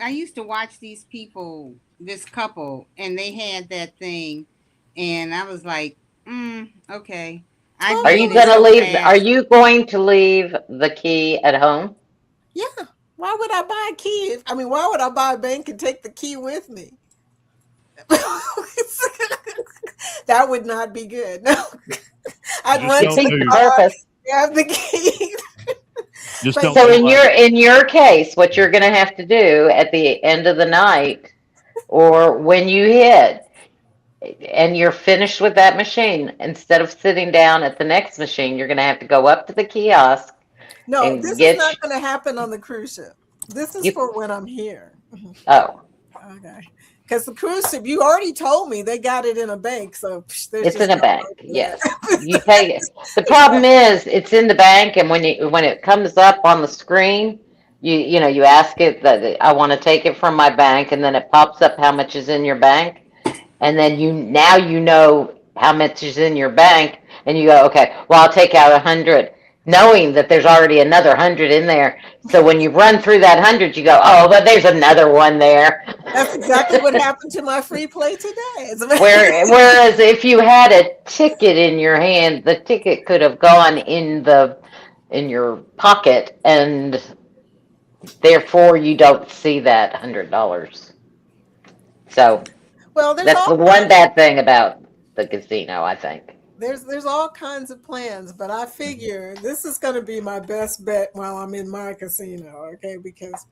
E: I used to watch these people, this couple, and they had that thing, and I was like, okay.
D: Are you going to leave the key at home?
B: Yeah. Why would I buy a key? Why would I buy a bank and take the key with me? That would not be good. No. I'd want to have the key.
D: So in your case, what you're going to have to do at the end of the night, or when you hit, and you're finished with that machine, instead of sitting down at the next machine, you're going to have to go up to the kiosk.
B: No, this is not going to happen on the cruise ship. This is for when I'm here.
D: Oh.
B: Okay. Because the cruise ship, you already told me they got it in a bank. So
D: it's in a bank. Yes. You take it. The problem is it's in the bank, and when it comes up on the screen, You ask it that I want to take it from my bank, and then it pops up how much is in your bank, and then now you know how much is in your bank, and you go, okay, well, I'll take out 100, knowing that there's already another 100 in there. So when you run through that 100, you go, oh, but there's another one there.
B: That's exactly what happened to my free play today.
D: Whereas if you had a ticket in your hand, the ticket could have gone in your pocket, and therefore you don't see that $100. So
B: Well,
D: that's the one bad thing about the casino, I think.
B: There's all kinds of plans, but I figure this is going to be my best bet while I'm in my casino, okay? Because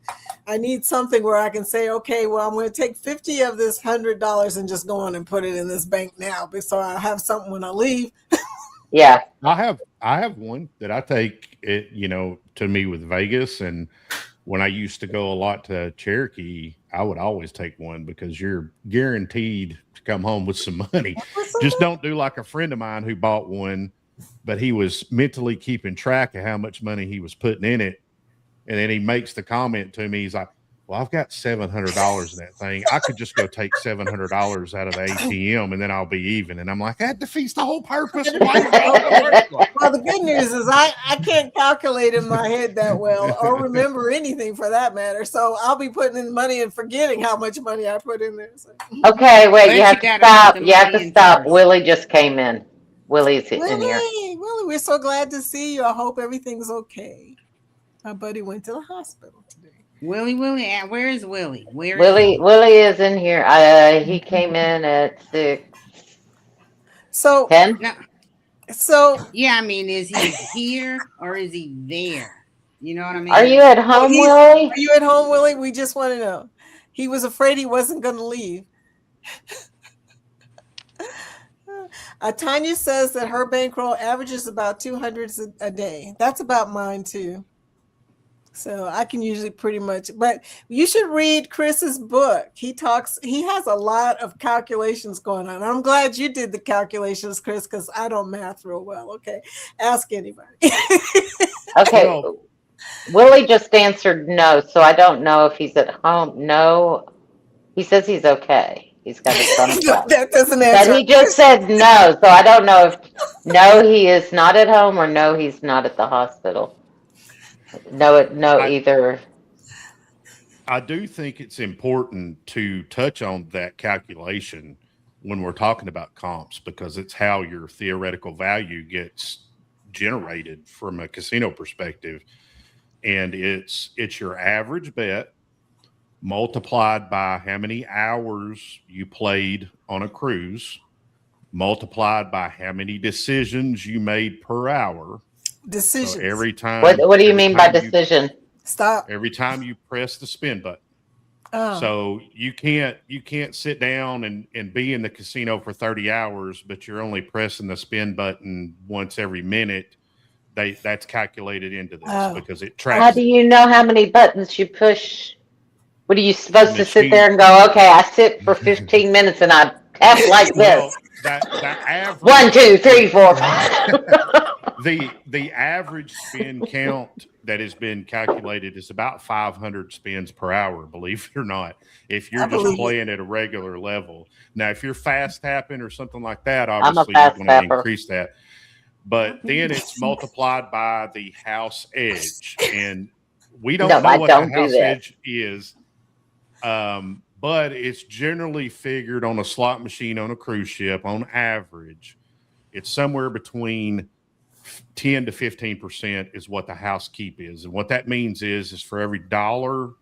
B: I need something where I can say, okay, well, I'm going to take 50 of this $100 and just go on and put it in this bank now, so I have something when I leave.
D: Yeah,
C: I have one that I take it, to me with Vegas, and when I used to go a lot to Cherokee, I would always take one because you're guaranteed to come home with some money. Just don't do like a friend of mine who bought one, but he was mentally keeping track of how much money he was putting in it. And then he makes the comment to me, he's like, well, I've got $700 in that thing. I could just go take $700 out of the ATM and then I'll be even. And I'm like, that defeats the whole purpose.
B: Well, the good news is I can't calculate in my head that well or remember anything for that matter. So I'll be putting in money and forgetting how much money I put in there. So.
D: Okay, wait, you have to stop. You have to
E: money in
D: stop.
E: first.
D: Willie just came in. Willie's in here.
B: Willie, we're so glad to see you. I hope everything's okay. My buddy went to the hospital today.
E: Willie, and where is Willie?
D: Willie is in here. He came in at 6.
B: So
D: 10?
E: No,
B: So
E: yeah, I mean, is he here or is he there? You know what I mean?
D: Are you at home, Willie?
B: Are you at home, Willie? We just want to know. He was afraid he wasn't going to leave. Tanya says that her bankroll averages about 200 a day. That's about mine too. So I can usually pretty much, but you should read Chris's book. He has a lot of calculations going on. I'm glad you did the calculations, Chris, because I don't math real well. Okay. Ask anybody.
D: Okay.
C: Well,
D: Willie just answered no, so I don't know if he's at home. No. He says he's okay. He's got his thumbs up.
B: That doesn't answer.
D: But he just said no, so I don't know if no, he is not at home, or no, he's not at the hospital. No, either.
C: I do think it's important to touch on that calculation when we're talking about comps, because it's how your theoretical value gets generated from a casino perspective. And it's your average bet multiplied by how many hours you played on a cruise, multiplied by how many decisions you made per hour.
B: Decisions.
C: So every time.
D: What do you mean by decision?
B: Stop.
C: Every time you press the spin button.
B: Oh.
C: So you can't sit down and be in the casino for 30 hours, but you're only pressing the spin button once every minute. That's calculated into this because it tracks.
D: How do you know how many buttons you push? What are you supposed to sit there and go, okay, I sit for 15 minutes and I tap like this.
C: That average
D: 1, 2, 3, 4, 5.
C: The average spin count that has been calculated is about 500 spins per hour, believe it or not, if you're just playing at a regular level. Now, if you're fast tapping or something like that, obviously you're going to increase that. But then it's multiplied by the house edge. And we don't know what the house edge is. But it's generally figured on a slot machine on a cruise ship on average. It's somewhere between 10 to 15% is what the house keep is. And what that means is for every dollar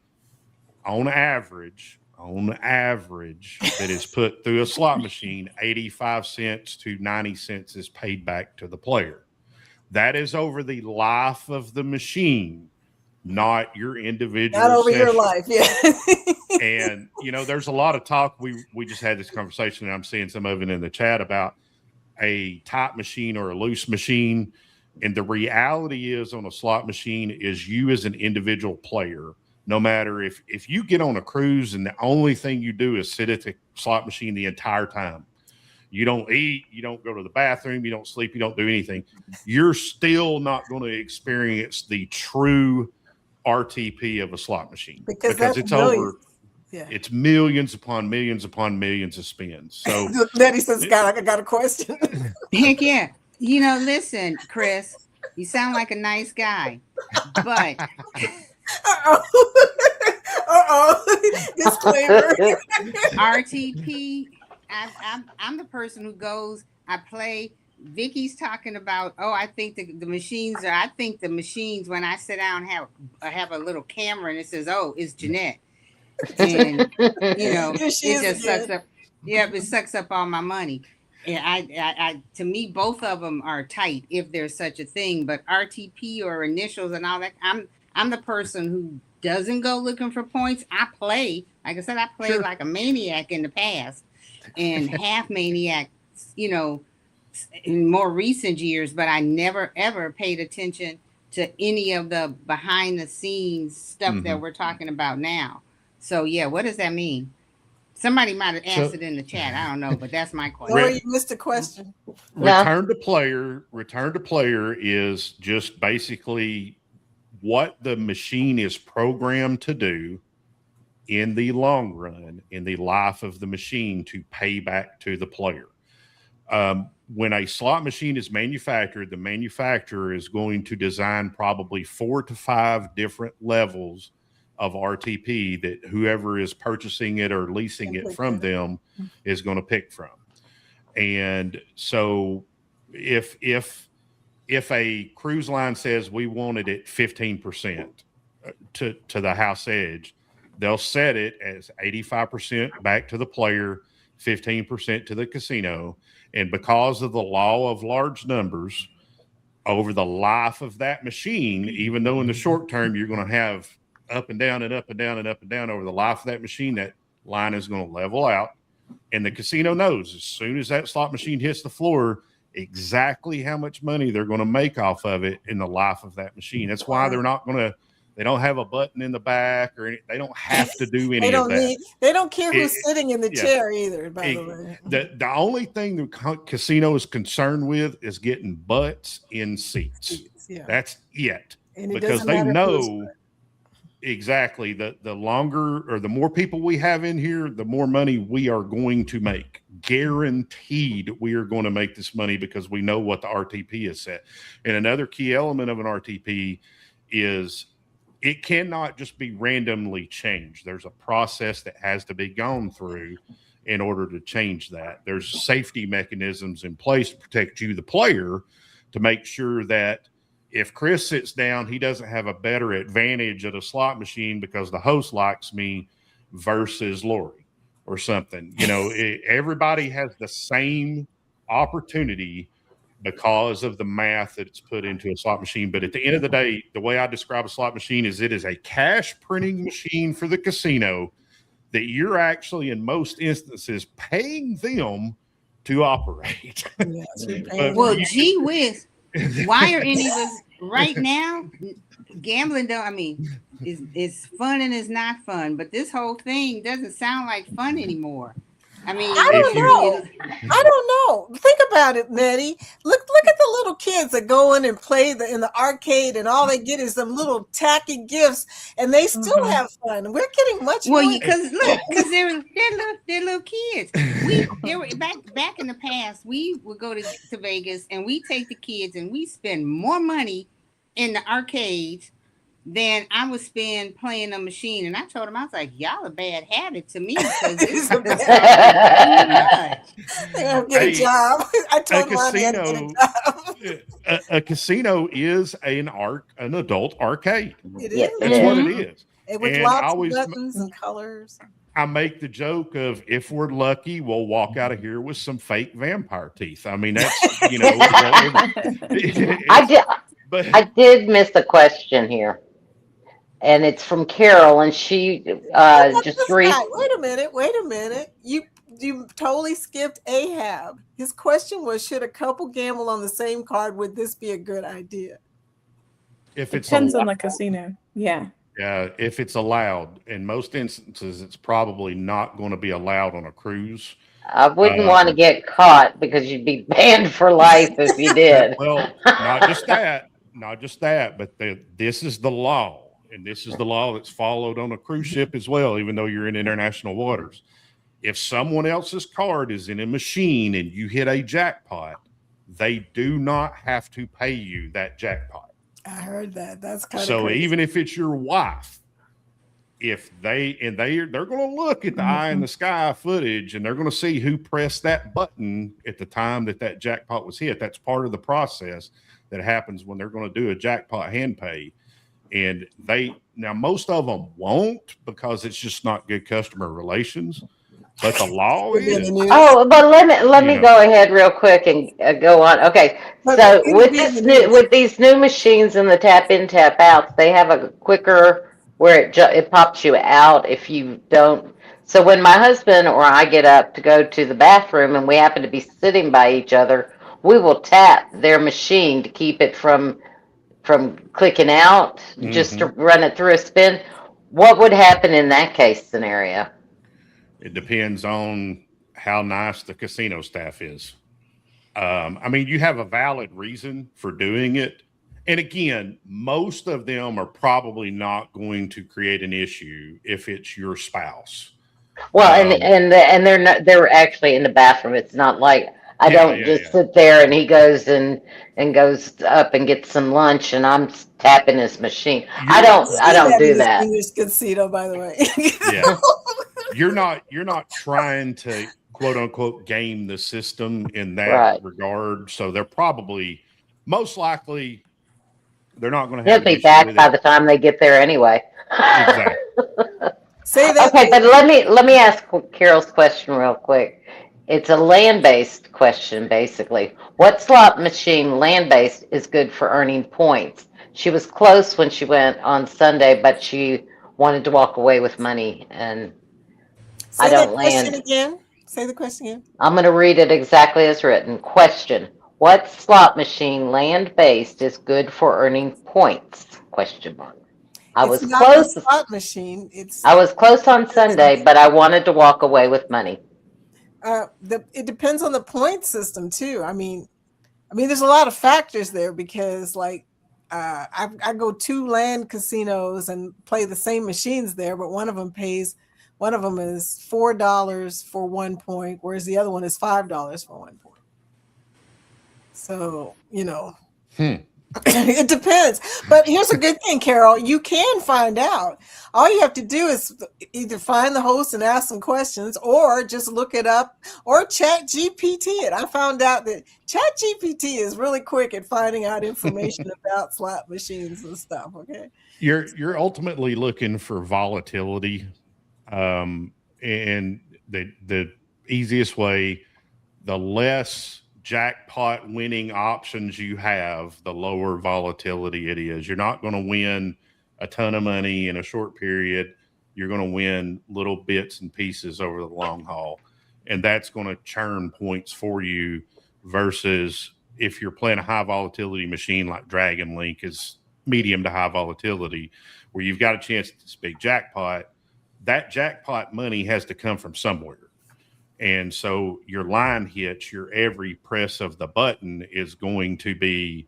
C: on average that is put through a slot machine, 85 cents to 90 cents is paid back to the player. That is over the life of the machine, not your individual
B: Not over
C: session.
B: your life, yeah.
C: And, there's a lot of talk. We just had this conversation, and I'm seeing some of it in the chat about a tight machine or a loose machine. And the reality is on a slot machine is you as an individual player, no matter if you get on a cruise and the only thing you do is sit at the slot machine the entire time, you don't eat, you don't go to the bathroom, you don't sleep, you don't do anything, you're still not going to experience the true RTP of a slot machine
B: Because that's
C: it's
B: millions.
C: over.
B: Yeah.
C: It's millions upon millions of spins. So
B: Nettie says, I got a question.
E: Heck yeah. You know, listen, Chris, you sound like a nice guy, but
B: Disclaimer.
E: RTP, I'm the person who goes, I play. Vicky's talking about, I think the machines are, I think the machines, when I sit down, have a little camera and it says, it's Jeanette. And, you know, it just sucks up. Yeah, it sucks up all my money. And I to me, both of them are tight if there's such a thing. But RTP or initials and all that, I'm the person who doesn't go looking for points. I play, like I said, I played like a maniac in the past, and half maniac, you know, in more recent years. But I never ever paid attention to any of the behind the scenes stuff that we're talking about now. So yeah, what does that mean? Somebody might have asked it in the chat. I don't know, but that's my question.
B: Or you missed a question.
C: Return to player is just basically what the machine is programmed to do in the long run, in the life of the machine, to pay back to the player. When a slot machine is manufactured, the manufacturer is going to design probably 4 to 5 different levels of RTP that whoever is purchasing it or leasing it from them is going to pick from. And so if a cruise line says we want it at 15% to the house edge, they'll set it as 85% back to the player, 15% to the casino. And because of the law of large numbers, over the life of that machine, even though in the short term you're going to have up and down and up and down and up and down over the life of that machine, that line is going to level out. And the casino knows as soon as that slot machine hits the floor exactly how much money they're going to make off of it in the life of that machine. That's why they don't have a button in the back or they don't have to do any of that.
B: They don't care who's sitting in the chair either, by the way.
C: The only thing the casino is concerned with is getting butts in seats. Yeah. That's it. And because they know exactly the longer or the more people we have in here, the more money we are going to make. Guaranteed we are going to make this money because we know what the RTP is set. And another key element of an RTP is it cannot just be randomly changed. There's a process that has to be gone through in order to change that. There's safety mechanisms in place to protect you, the player, to make sure that if Chris sits down, he doesn't have a better advantage at a slot machine because the host likes me versus Lori or something. You know, everybody has the same opportunity because of the math that it's put into a slot machine. But at the end of the day, the way I describe a slot machine is it is a cash printing machine for the casino that you're actually, in most instances, paying them to operate.
E: Well, gee whiz. Why are any of us right now gambling? It's fun and it's not fun, but this whole thing doesn't sound like fun anymore. I mean,
B: I don't know. Think about it, Nettie. Look at the little kids that go in and play in the arcade, and all they get is some little tacky gifts, and they still have fun. We're getting much more.
E: Well, because they're little kids. They were back in the past. We would go to Vegas, and we take the kids, and we spend more money in the arcades than I would spend playing a machine. And I told him, I was like, y'all a bad habit to me because it's a bad
B: get a job. I told him I had to get a job.
C: A casino is an adult arcade.
B: It is.
C: That's what it is.
B: With lots of buttons and colors.
C: I make the joke of if we're lucky, we'll walk out of here with some fake vampire teeth. I mean, that's, you know.
D: I did miss a question here. And it's from Carol, and she
B: Wait a minute. You totally skipped Ahab. His question was, should a couple gamble on the same card? Would this be a good idea?
C: If it
F: depends on the casino. Yeah.
C: Yeah, if it's allowed. In most instances, it's probably not going to be allowed on a cruise.
D: I wouldn't want to get caught because you'd be banned for life if you did.
C: Well, not just that, but this is the law. and this is the law that's followed on a cruise ship as well, even though you're in international waters. If someone else's card is in a machine and you hit a jackpot, they do not have to pay you that jackpot.
B: I heard that. That's kind of
C: so
B: crazy.
C: even if it's your wife, if they're going to look at the eye in the sky footage, and they're going to see who pressed that button at the time that jackpot was hit. That's part of the process that happens when they're going to do a jackpot hand pay. And now most of them won't, because it's just not good customer relations. But the law is.
D: Oh, but let me go ahead real quick and go on. Okay, so with these new machines and the tap in, tap outs, they have a quicker where it pops you out if you don't. So when my husband or I get up to go to the bathroom and we happen to be sitting by each other, we will tap their machine to keep it from clicking out, just to run it through a spin. What would happen in that case scenario?
C: It depends on how nice the casino staff is. I mean, you have a valid reason for doing it. And again, most of them are probably not going to create an issue if it's your spouse.
D: Well, and they're actually in the bathroom. It's not like I don't just sit there and he goes and goes up and gets some lunch and I'm tapping his machine. I don't do that.
B: In this casino, by the way.
C: Yeah. You're not trying to quote unquote game the system in that regard. So they're probably most likely they're not going to have.
D: They'll be back by the time they get there anyway.
C: Exactly.
B: Say that.
D: Okay, but let me ask Carol's question real quick. It's a land-based question, basically. What slot machine, land-based, is good for earning points? She was close when she went on Sunday, but she wanted to walk away with money, and I don't land.
B: Say the question again.
D: I'm going to read it exactly as written. Question: what slot machine, land-based, is good for earning points? Question mark. I was close.
B: Slot machine.
D: I was close on Sunday, but I wanted to walk away with money.
B: It depends on the point system too. I mean, there's a lot of factors there because, like, I go 2 land casinos and play the same machines there, but one of them is $4 for 1 point, whereas the other one is $5 for 1 point. So, it depends. But here's a good thing, Carol. You can find out. All you have to do is either find the host and ask some questions, or just look it up, or Chat GPT it. I found out that Chat GPT is really quick at finding out information about slot machines and stuff. Okay.
C: You're ultimately looking for volatility. And the easiest way, the less jackpot winning options you have, the lower volatility it is. You're not going to win a ton of money in a short period. You're going to win little bits and pieces over the long haul. And that's going to churn points for you versus if you're playing a high volatility machine like Dragon Link is medium to high volatility, where you've got a chance at this big jackpot. That jackpot money has to come from somewhere. And so your line hits, your every press of the button is going to be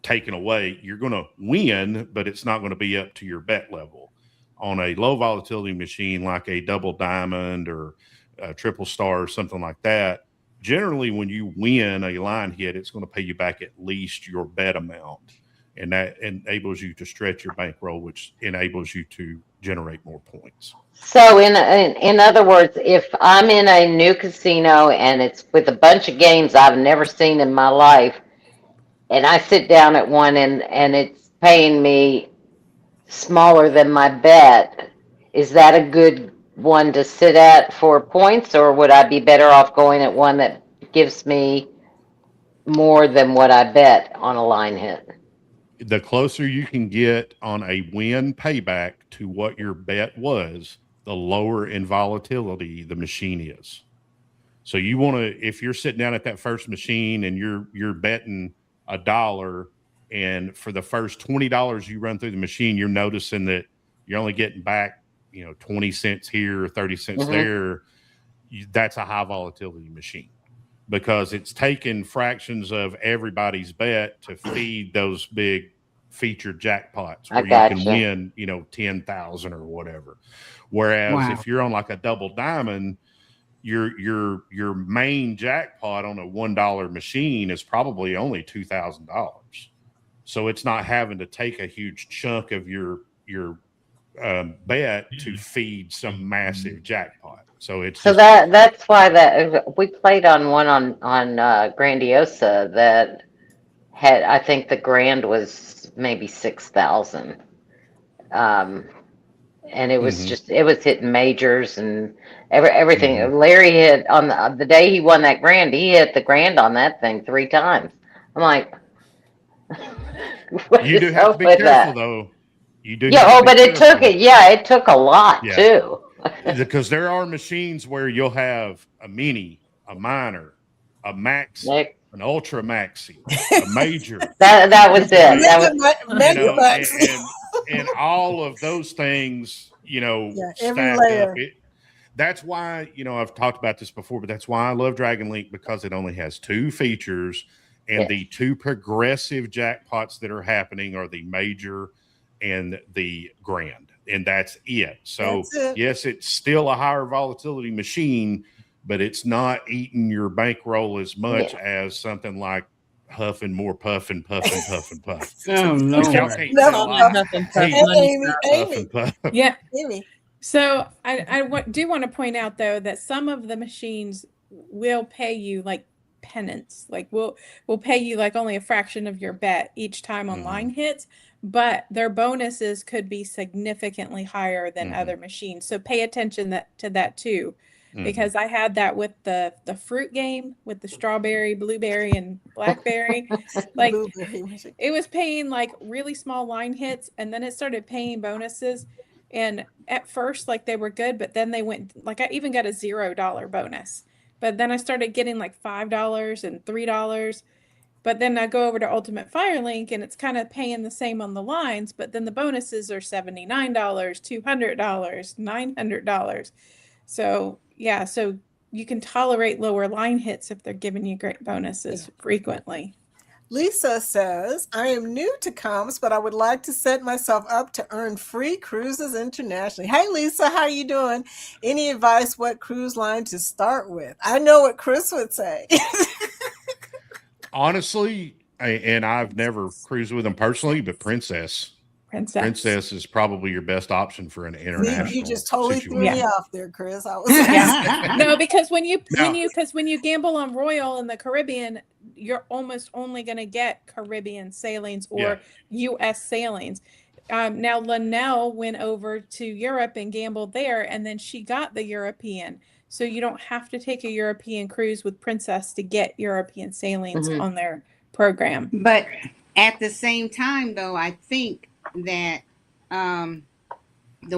C: taken away. You're going to win, but it's not going to be up to your bet level. On a low volatility machine like a double diamond or a triple star or something like that, generally when you win a line hit, it's going to pay you back at least your bet amount. And that enables you to stretch your bankroll, which enables you to generate more points.
D: So in other words, if I'm in a new casino and it's with a bunch of games I've never seen in my life, and I sit down at one and it's paying me smaller than my bet, is that a good one to sit at for points, or would I be better off going at one that gives me more than what I bet on a line hit?
C: The closer you can get on a win payback to what your bet was, the lower in volatility the machine is. So you want to, if you're sitting down at that first machine and you're betting $1, and for the first $20 you run through the machine, you're noticing that you're only getting back, 20 cents here or 30 cents there. That's a high volatility machine, because it's taken fractions of everybody's bet to feed those big featured jackpots
D: I
C: where you can
D: gotcha.
C: win, 10,000 or whatever. Whereas
E: Wow.
C: if you're on like a double diamond, your main jackpot on a $1 machine is probably only $2,000. So it's not having to take a huge chunk of your bet to feed some massive jackpot. So it's
D: So
C: just,
D: that's why that we played on one on Grandiosa that had, I think the grand was maybe 6,000. And it was
C: Mhm.
D: just, it was hitting majors and everything.
C: Mhm.
D: Larry hit on the day he won that grand, he hit the grand on that thing 3 times. I'm like, what
C: You do
D: is
C: have to
D: up
C: be
D: with
C: careful
D: that?
C: though. You do
D: Yeah,
C: have to
D: oh,
C: be
D: but it took
C: careful.
D: it. Yeah, it took a lot
C: Yeah.
D: too.
C: Because there are machines where you'll have a mini, a minor, a maxi,
D: Nick,
C: an ultra maxi, a major,
D: that was it.
C: Right.
D: That was
B: Mega bucks.
C: and all of those things,
B: Yeah, every
C: stack
B: layer.
C: up. That's why, I've talked about this before, but that's why I love Dragon Link, because it only has 2 features, and
D: Yes.
C: the 2 progressive jackpots that are happening are the major and the grand, and that's it. So
B: That's it.
C: yes, it's still a higher volatility machine, but it's not eating your bankroll as much as something like Huff and More Puff and Puff and Puff and Puff.
E: Oh
C: If y'all
E: Lord.
C: can't
B: No,
C: tell,
B: no.
G: Huff and
C: hey,
G: puff money
B: Amy,
G: stuff.
C: Puff
B: Amy,
C: and Puff.
F: Yeah.
B: Amy.
F: So do want to point out though that some of the machines will pay you like penance, like we'll pay you like only a fraction of your bet each time online hits, but their bonuses could be significantly higher than other machines. So pay attention to that too, because I had that with the fruit game with the strawberry, blueberry, and blackberry. Like
B: Blueberry machine.
F: it was paying like really small line hits, and then it started paying bonuses. And at first, like they were good, but then they went, like I even got a $0 bonus. But then I started getting like $5 and $3. But then I go over to Ultimate Firelink and it's kind of paying the same on the lines, but then the bonuses are $79, $200, $900. So yeah, so you can tolerate lower line hits if they're giving you great bonuses frequently.
B: Lisa says, I am new to comps, but I would like to set myself up to earn free cruises internationally. Hey, Lisa, how you doing? Any advice what cruise line to start with? I know what Chris would say.
C: Honestly, and I've never cruised with them personally, but Princess is probably your best option for an international.
B: You just totally threw
C: situation.
B: me off there, Chris. I was
F: No, because when you gamble on Royal in the Caribbean, you're almost only going to get Caribbean sailings or U.S. sailings. Now Linnell went over to Europe and gambled there, and then she got the European. So you don't have to take a European cruise with Princess to get European sailings on their program.
E: But at the same time, though, I think that the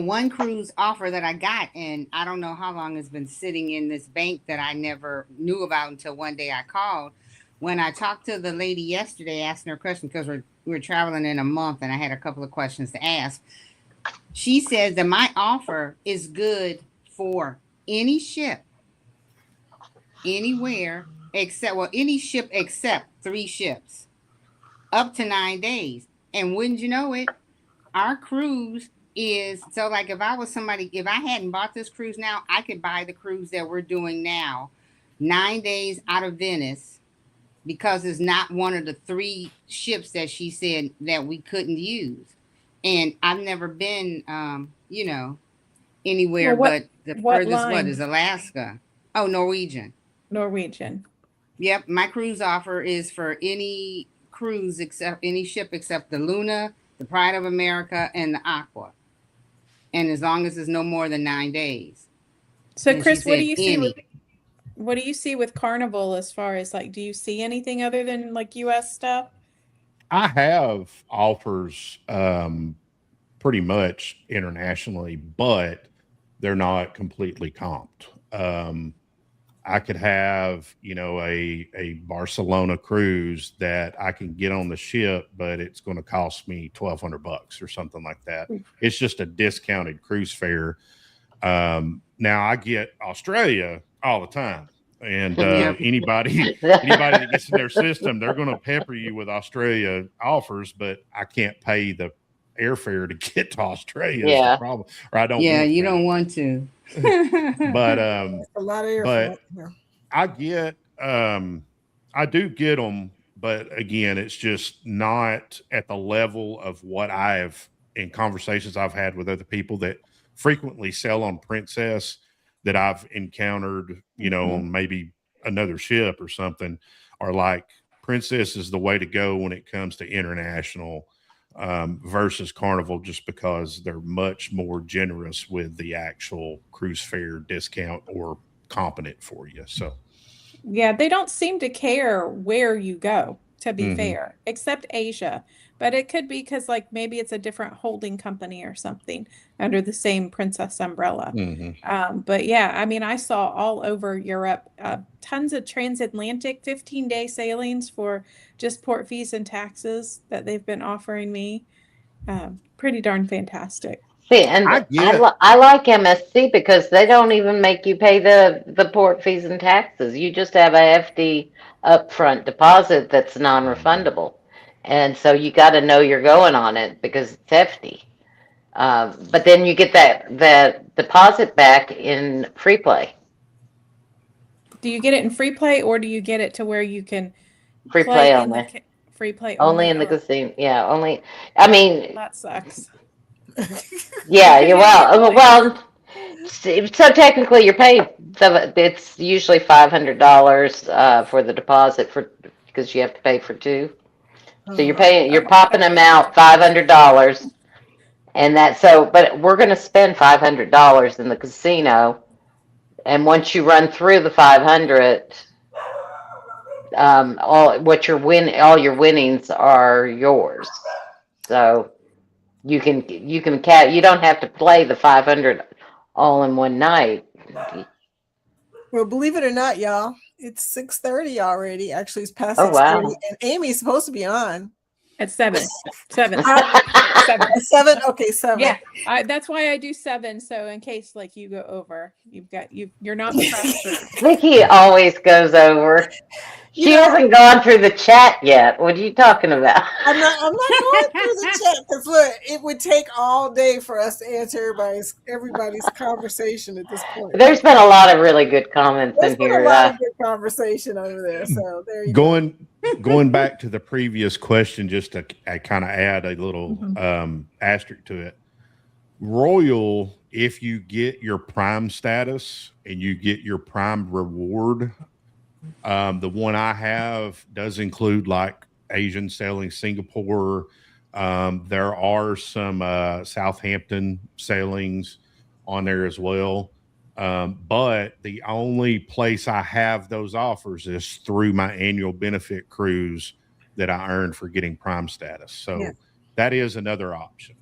E: one cruise offer that I got, and I don't know how long it's been sitting in this bank that I never knew about until one day I called. When I talked to the lady yesterday, asking her a question, because we're traveling in a month and I had a couple of questions to ask. She says that my offer is good for any ship, anywhere, any ship except 3 ships, up to 9 days. And wouldn't you know it, our cruise is, so like if I hadn't bought this cruise now, I could buy the cruise that we're doing now, 9 days out of Venice, because it's not one of the 3 ships that she said that we couldn't use. And I've never been, anywhere but the furthest is Alaska. Oh, Norwegian. Yep. My cruise offer is for any cruise except any ship except the Luna, the Pride of America, and the Aqua. And as long as it's no more than 9 days.
F: So Chris, what do you see with Carnival as far as like, do you see anything other than like US stuff?
C: I have offers pretty much internationally, but they're not completely comped. I could have, a Barcelona cruise that I can get on the ship, but it's going to cost me $1,200 or something like that. It's just a discounted cruise fare. Now I get Australia all the time. And
E: Yeah.
C: anybody that gets in their system, they're going to pepper you with Australia offers, but I can't pay the airfare to get to Australia is the
D: Yeah.
C: problem. Or I don't
E: Yeah,
C: want
E: you
C: to.
E: don't want to.
C: But
B: A lot of
C: but
B: airflow.
C: I do get them, but again, it's just not at the level of what I've in conversations I've had with other people that frequently sell on Princess that I've encountered, on maybe another ship or something, are like Princess is the way to go when it comes to international versus Carnival, just because they're much more generous with the actual cruise fare discount or competent for you. So
F: Yeah, they don't seem to care where you go, to be
C: Mhm.
F: fair, except Asia. But it could be because, like, maybe it's a different holding company or something under the same Princess umbrella. But yeah, I mean, I saw all over Europe tons of transatlantic 15-day sailings for just port fees and taxes that they've been offering me. Pretty darn fantastic.
D: See, and
C: I get
D: I like MSC because they don't even make you pay the port fees and taxes. You just have a hefty upfront deposit that's non-refundable, and so you got to know you're going on it because it's hefty. But then you get that deposit back in free play.
F: Do you get it in free play, or do you get it to where you can
D: Free
F: play
D: play
F: in the
D: only.
F: free play
D: Only
F: only?
D: in the
F: Oh,
D: casino. Yeah, only. I mean,
F: that sucks.
D: yeah,
F: Because
D: you're
F: you don't get
D: well.
F: points.
D: Well, so technically, you're paid. It's usually $500 for the deposit because you have to pay for two. So you're paying. You're popping them out $500, and But we're going to spend $500 in the casino, and once you run through the 500, all your winnings are yours. So you don't have to play the 500 all in one night.
B: Well, believe it or not, y'all, it's 6:30 already. Actually, it's past
D: Oh
B: 6:30,
D: wow.
B: and Amy's supposed to be on.
F: At 7. 7. 7.
B: At 7? Okay, 7.
F: Yeah. That's why I do 7. So in case like you go over, you're not the faster.
D: Vicky always goes over. She hasn't gone through the chat yet. What are you talking about?
B: I'm not going through the chat because look, it would take all day for us to answer everybody's conversation at this point.
D: There's been a lot of really good comments
B: There's
D: in
B: been
D: here.
B: a lot of good conversation over there. So there you go.
C: going back to the previous question, just to kind of add a little asterisk to it. Royal, if you get your Prime status and you get your Prime reward, the one I have does include like Asian sailing, Singapore. There are some Southampton sailings on there as well. But the only place I have those offers is through my annual benefit cruise that I earned for getting Prime status. So that is another option.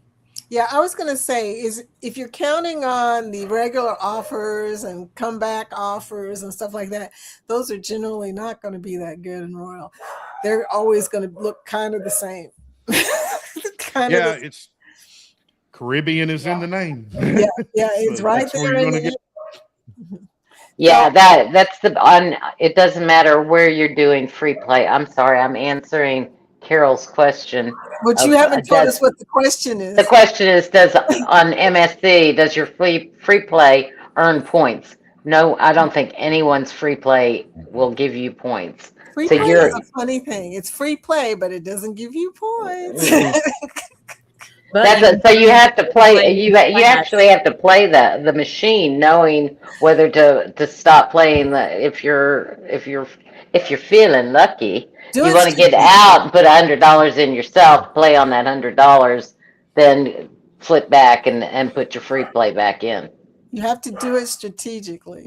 B: Yeah, I was going to say is if you're counting on the regular offers and comeback offers and stuff like that, those are generally not going to be that good in Royal. They're always going to look kind of the same.
C: It's Caribbean is in the name.
B: Yeah, it's right there.
D: Yeah, that's it doesn't matter where you're doing free play. I'm sorry, I'm answering Carol's question.
B: But you haven't told us what the question is.
D: The question is, on MSC, does your free play earn points? No, I don't think anyone's free play will give you points.
B: Free play is a funny thing. It's free play, but it doesn't give you points.
D: So you have to play. You actually have to play the machine, knowing whether to stop playing. If you're feeling lucky, you want to get out and put $100 in yourself, play on that $100, then flip back and put your free play back in.
B: You have to do it strategically.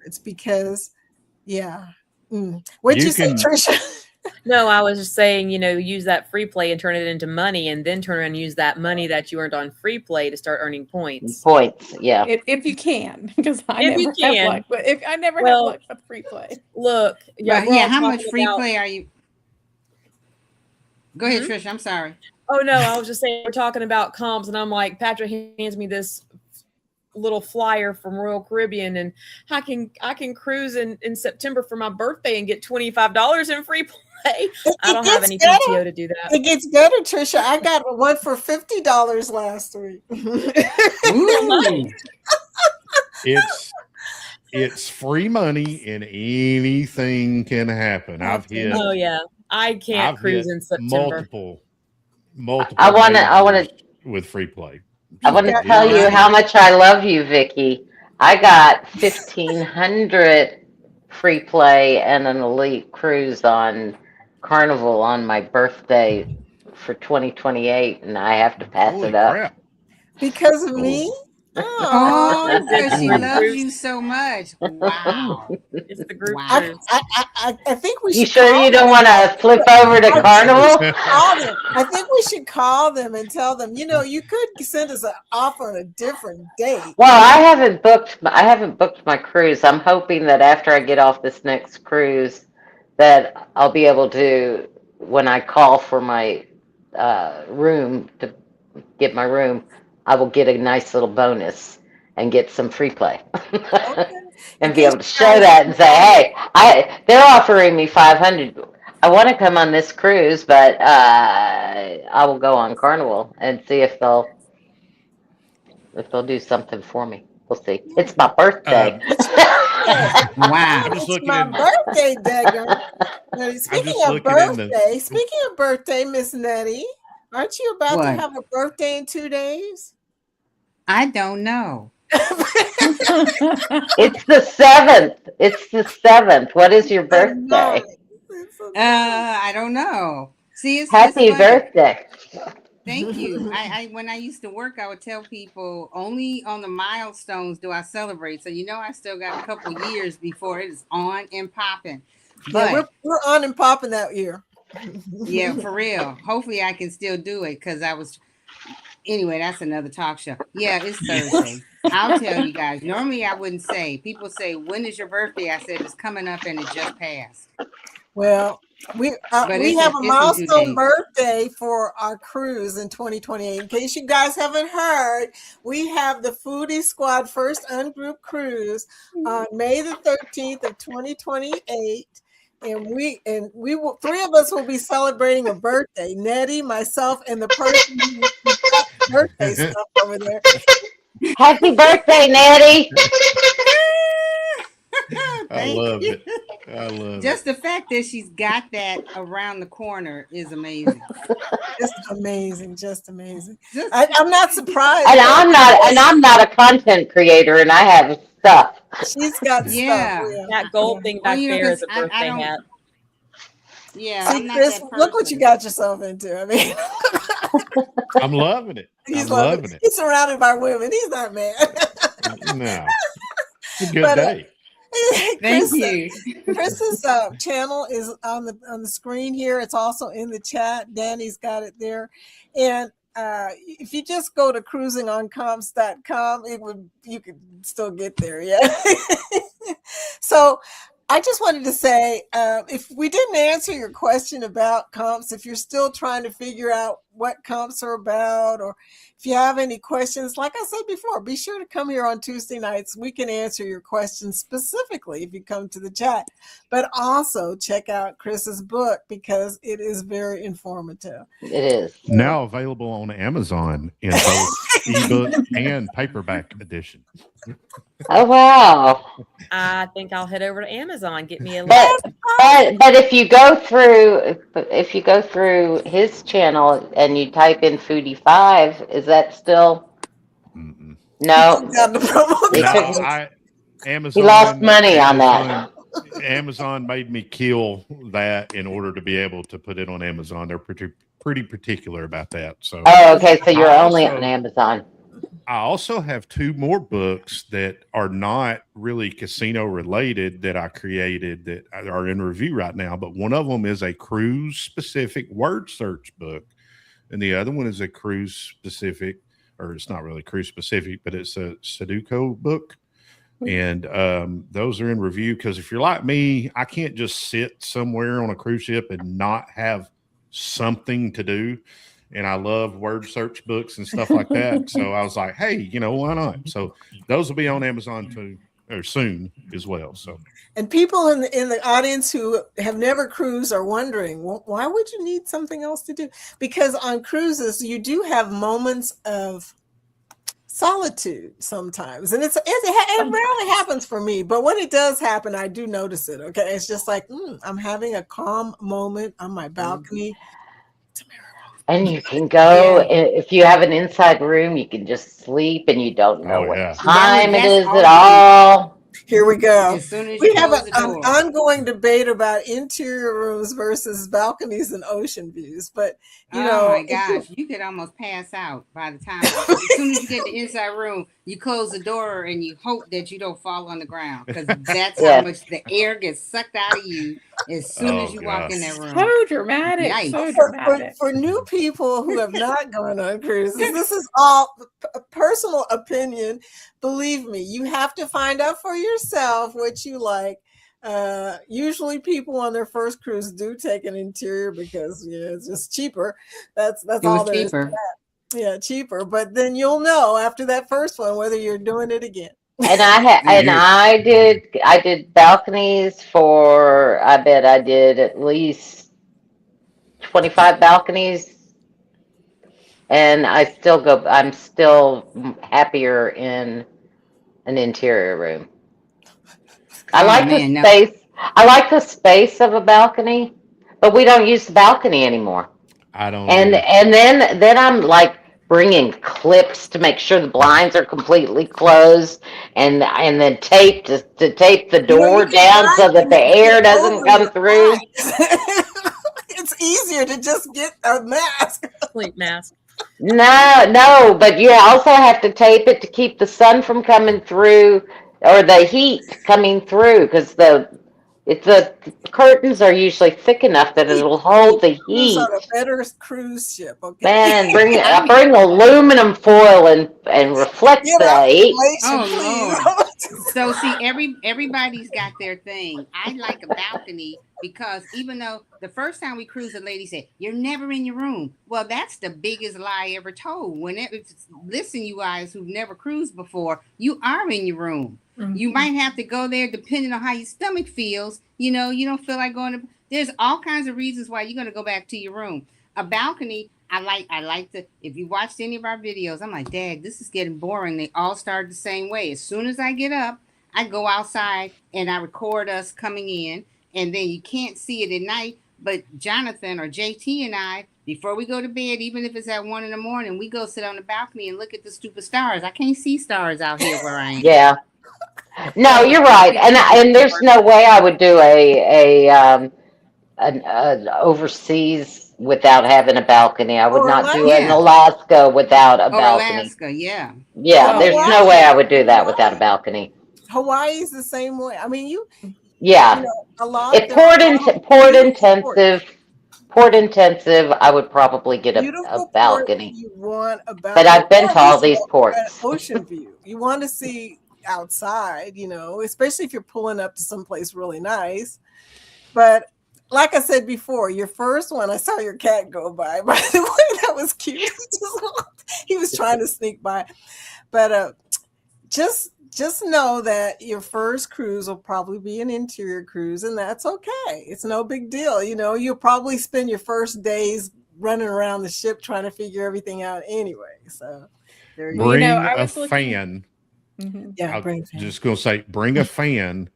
B: It's because, What'd you say, Trisha?
G: No, I was just saying, use that free play and turn it into money, and then turn around and use that money that you earned on free play to start earning points.
D: Yeah.
F: If you can, because I never have luck. But if I never have luck with free play.
G: Look,
E: how much free play are you? Go ahead, Trisha. I'm sorry.
G: Oh no, I was just saying we're talking about comps, and I'm like, Patrick hands me this little flyer from Royal Caribbean, and I can cruise in September for my birthday and get $25 in free play. I don't have any PTO to do that.
B: It gets better, Trisha. I got one for $50 last week.
C: It's free money and anything can happen. I've hit.
G: Oh yeah, I can't cruise in September.
C: Multiple.
D: I want to
C: with free play.
D: I want to tell you how much I love you, Vicky. I got 1,500 free play and an elite cruise on Carnival on my birthday for 2028, and I have to pass it up.
C: Crap.
B: Because of me?
E: Oh, because she loves you so much. Wow.
G: It's the group
E: Wow.
G: cruise.
B: I think we should.
D: You sure you don't want to flip over to Carnival?
B: Call them. I think we should call them and tell them, you could send us an offer on a different date.
D: Well, I haven't booked my cruise. I'm hoping that after I get off this next cruise, that I'll be able to, when I call for my room to get my room, I will get a nice little bonus and get some free play.
B: Okay.
D: And be able to show that and say, hey, they're offering me 500. I want to come on this cruise, but I will go on Carnival and see if they'll do something for me. We'll see. It's my birthday.
E: Wow.
C: I'm just
B: It's
C: looking
B: my
C: in.
B: birthday, Dagger. Speaking of birthday, Miss Nettie, aren't you about to
E: What?
B: have a birthday in 2 days?
E: I don't know.
D: It's the 7th. It's the 7th. What is your birthday?
E: I don't know. See, it's
D: Happy
E: funny.
D: birthday.
E: Thank you. I when I used to work, I would tell people only on the milestones do I celebrate. So I still got a couple years before it is on and popping. But
B: Yeah, we're on and popping that year.
E: yeah, for real. Hopefully I can still do it because anyway, that's another talk show. Yeah, it's Thursday. I'll tell you guys. Normally I wouldn't say. People say, when is your birthday? I said it's coming up and it just passed.
B: Well, we have a
E: it's in 2
B: milestone
E: days.
B: birthday for our cruise in 2028. In case you guys haven't heard, we have the Foodie Squad first ungroup cruise on May the 13th of 2028. And we will, 3 of us will be celebrating a birthday. Nettie, myself, and the person who got the birthday stuff over there.
D: Happy birthday, Nettie.
C: I love it. I love
E: Just the fact that she's got that around the corner is amazing.
B: Just amazing. I'm not surprised.
D: And I'm not a content creator, and I have stuff.
B: She's got
E: Yeah.
B: stuff.
G: That gold thing back there is a
E: 'cause
G: birthday
E: don't-
G: hat.
E: Yeah.
B: See,
E: I'm not
B: Chris,
E: that
B: look what you
E: person.
B: got yourself into. I mean,
C: I'm loving it.
B: he's
C: I'm loving it.
B: He's surrounded by women. He's not mad.
C: No, it's a good
B: But,
C: day.
E: Thank you.
B: Chris's channel is on the screen here. It's also in the chat. Danny's got it there. And if you just go to cruisingoncomps.com, you could still get there. Yeah. So I just wanted to say, if we didn't answer your question about comps, if you're still trying to figure out what comps are about, or if you have any questions, like I said before, be sure to come here on Tuesday nights. We can answer your questions specifically if you come to the chat. But also check out Chris's book because it is very informative.
D: It is.
C: Now available on Amazon in both ebook and paperback edition.
D: Oh wow!
G: I think I'll head over to Amazon, get me a
D: But if you go through his channel and you type in Foodie 5, is that still
C: Mm-mm.
D: no?
B: Got the promo
D: He
B: code.
D: took-
C: Amazon.
D: He lost money on that.
C: Amazon made me kill that in order to be able to put it on Amazon. They're pretty particular about that. So
D: Oh, okay. So you're only
C: Also-
D: on Amazon.
C: I also have 2 more books that are not really casino related that I created that are in review right now. But one of them is a cruise specific word search book, and the other one is a cruise specific, or it's not really cruise specific, but it's a Sudoku book. And those are in review because if you're like me, I can't just sit somewhere on a cruise ship and not have something to do. and I love word search books and stuff like that. So I was like, hey, you know, why not? So those will be on Amazon too, or soon as well. So,
B: and people in the audience who have never cruised are wondering, well, why would you need something else to do? Because on cruises, you do have moments of solitude sometimes, and it rarely happens for me, but when it does happen, I do notice it. Okay, it's just like I'm having a calm moment on my balcony.
D: And you can go, if you have an inside room, you can just sleep and you don't know what time it is at all.
B: Here we go.
E: As soon as
B: We
E: you
B: have
E: close
B: an
E: the door.
B: ongoing debate about interior rooms versus balconies and ocean views, but you know,
E: my gosh, you could almost pass out by the time. As soon as you get the inside room, you close the door and you hope that you don't fall on the ground, because that's how much the air gets sucked out of you as soon as you walk in that room.
F: So dramatic.
E: Yikes.
F: So dramatic.
B: For new people who have not gone on cruises, this is all a personal opinion. Believe me, you have to find out for yourself what you like. Usually people on their first cruise do take an interior because it's just cheaper. That's all there is to that. Yeah, cheaper. But then you'll know after that first one whether you're doing it again.
D: And I did balconies for, I bet I did at least 25 balconies. And I'm still happier in an interior room. I like the space of a balcony, but we don't use the balcony anymore.
C: I don't.
D: And then I'm like bringing clips to make sure the blinds are completely closed, and then tape to tape the door down so that the air doesn't come through.
B: It's easier to just get a mask.
G: Sleep mask.
D: No, but you also have to tape it to keep the sun from coming through, or the heat coming through, because the curtains are usually thick enough that it'll hold the heat.
B: On a better cruise ship, okay?
D: Man, bring aluminum foil and reflect the heat.
E: Oh Lord! So see, everybody's got their thing. I like a balcony because even though the first time we cruised, the lady said, "You're never in your room." Well, that's the biggest lie ever told. Listen, you guys who've never cruised before, you are in your room. Mm-hmm. You might have to go there depending on how your stomach feels. You know, you don't feel like going to. There's all kinds of reasons why you're going to go back to your room. A balcony, I like to. If you watched any of our videos, I'm like, Dad, this is getting boring. They all start the same way. As soon as I get up, I go outside and I record us coming in, and then you can't see it at night. But Jonathan or JT and I, before we go to bed, even if it's at 1 a.m, we go sit on the balcony and look at the stupid stars. I can't see stars out here where I am.
D: Yeah. No, you're right, and there's no way I would do an overseas without having a balcony. I would not do an Alaska without a balcony.
E: Alaska, yeah.
D: There's no way I would do that without a balcony.
B: Hawaii's the same way. I mean,
D: a lot. If port intensive, I would probably get a balcony.
B: You want a balcony,
D: but I've been to all these ports.
B: Ocean view. You want to see outside, especially if you're pulling up to someplace really nice. But like I said before, your first one, I saw your cat go by the way, that was cute. He was trying to sneak by. But just know that your first cruise will probably be an interior cruise, and that's okay. It's no big deal. You'll probably spend your first days running around the ship trying to figure everything out anyway. So there you go.
C: Bring a fan.
B: Mm-hmm. Yeah,
C: I'm just going to say, bring a fan,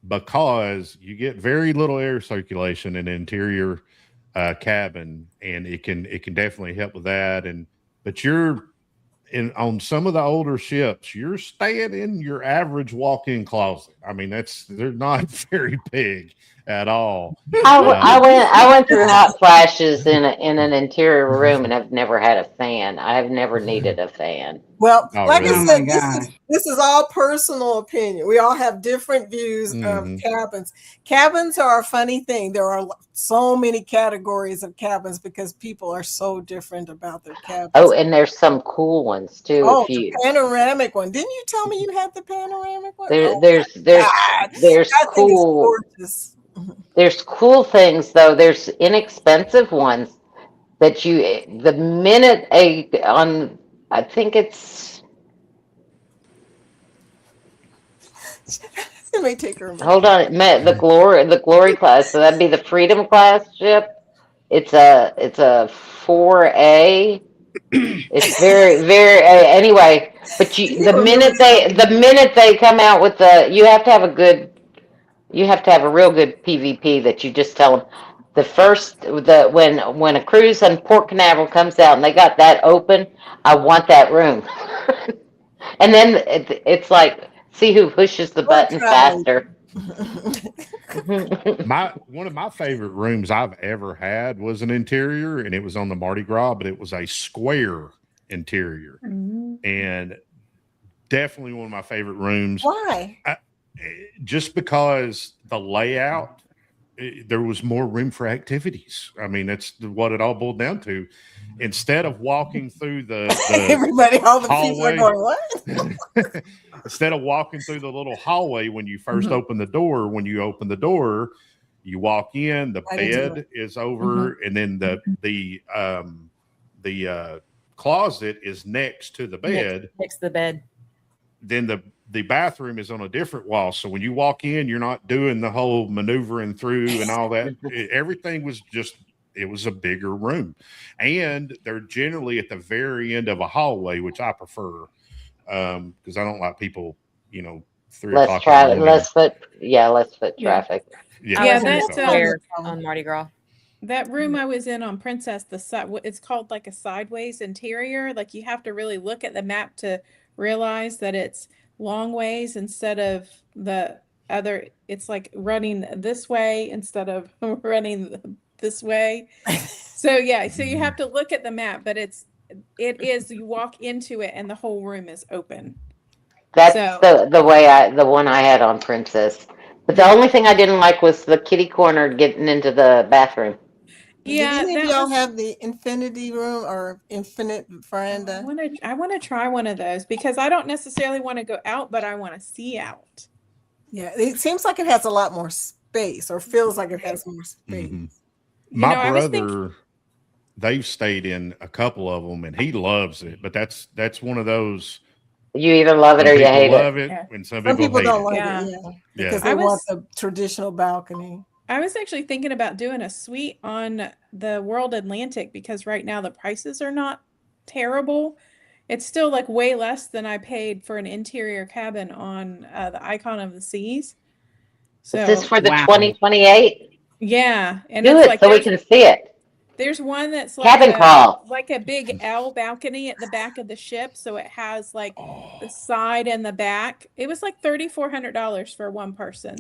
C: because you get very little air circulation in the interior cabin, and it can definitely help with that. But on some of the older ships, you're staying in your average walk-in closet. I mean, they're not very big at all.
D: I went through hot flashes in an interior room, and I've never had a fan. I've never needed a fan.
B: Well, I said, this is all personal opinion. We all have different views of cabins. Cabins are a funny thing. There are so many categories of cabins because people are so different about their cabins.
D: Oh, and there's some cool ones too.
B: Oh, the panoramic one. Didn't you tell me you had the panoramic one?
D: There's cool. There's cool things though. There's inexpensive ones that the minute I think it's,
B: It may take her a minute.
D: hold on, it met the glory class. So that'd be the Freedom class ship. It's a 4A. It's very anyway. But the minute they come out with you have to have a real good PvP that you just tell them when a cruise on Port Canaveral comes out and they got that open, I want that room. And then it's like, see who pushes the button faster.
C: One of my favorite rooms I've ever had was an interior, and it was on the Mardi Gras, but it was a square interior, and definitely one of my favorite rooms.
B: Why?
C: Just because the layout, there was more room for activities. I mean, that's what it all boiled down to. Instead of walking through the
B: Everybody, all the people are
C: hallway,
B: going, what?
C: instead of walking through the little hallway when you first open the door, you walk in, the bed is over, and then the closet is next to the bed.
G: Next to the bed.
C: Then the bathroom is on a different wall. So when you walk in, you're not doing the whole maneuvering through and all that. Everything was it was a bigger room. And they're generally at the very end of a hallway, which I prefer, because I don't like people, 3
D: Less
C: o'clock.
D: traffic, less foot traffic.
F: Yeah,
G: That's on Mardi Gras.
F: That room I was in on Princess, it's called like a sideways interior. Like you have to really look at the map to realize that it's long ways instead of the other. It's like running this way instead of running this way. So you have to look at the map, but it is, you walk into it and the whole room is open.
D: That's the one I had on Princess. But the only thing I didn't like was the kitty corner getting into the bathroom.
B: Yeah, do any of y'all have the infinity room or infinite veranda?
F: I want to try one of those because I don't necessarily want to go out, but I want to see out.
B: Yeah, it seems like it has a lot more space, or feels like it has more space.
C: Mm-hmm. My brother, they've stayed in a couple of them, and he loves it. But that's one of those.
D: You either love it or you hate it.
B: Yeah.
C: And some
B: people
C: hate
B: don't
C: it.
B: like it, because they want the traditional balcony.
F: I was actually thinking about doing a suite on the World Atlantic because right now the prices are not terrible. It's still like way less than I paid for an interior cabin on the Icon of the Seas. So,
D: is this for the 2028?
F: Yeah, and
D: do
F: it's
D: it
F: like
D: so we can see it.
F: There's one that's like a big L balcony at the back of the ship, so it has like the side and the back. It was like $3,400 for one person.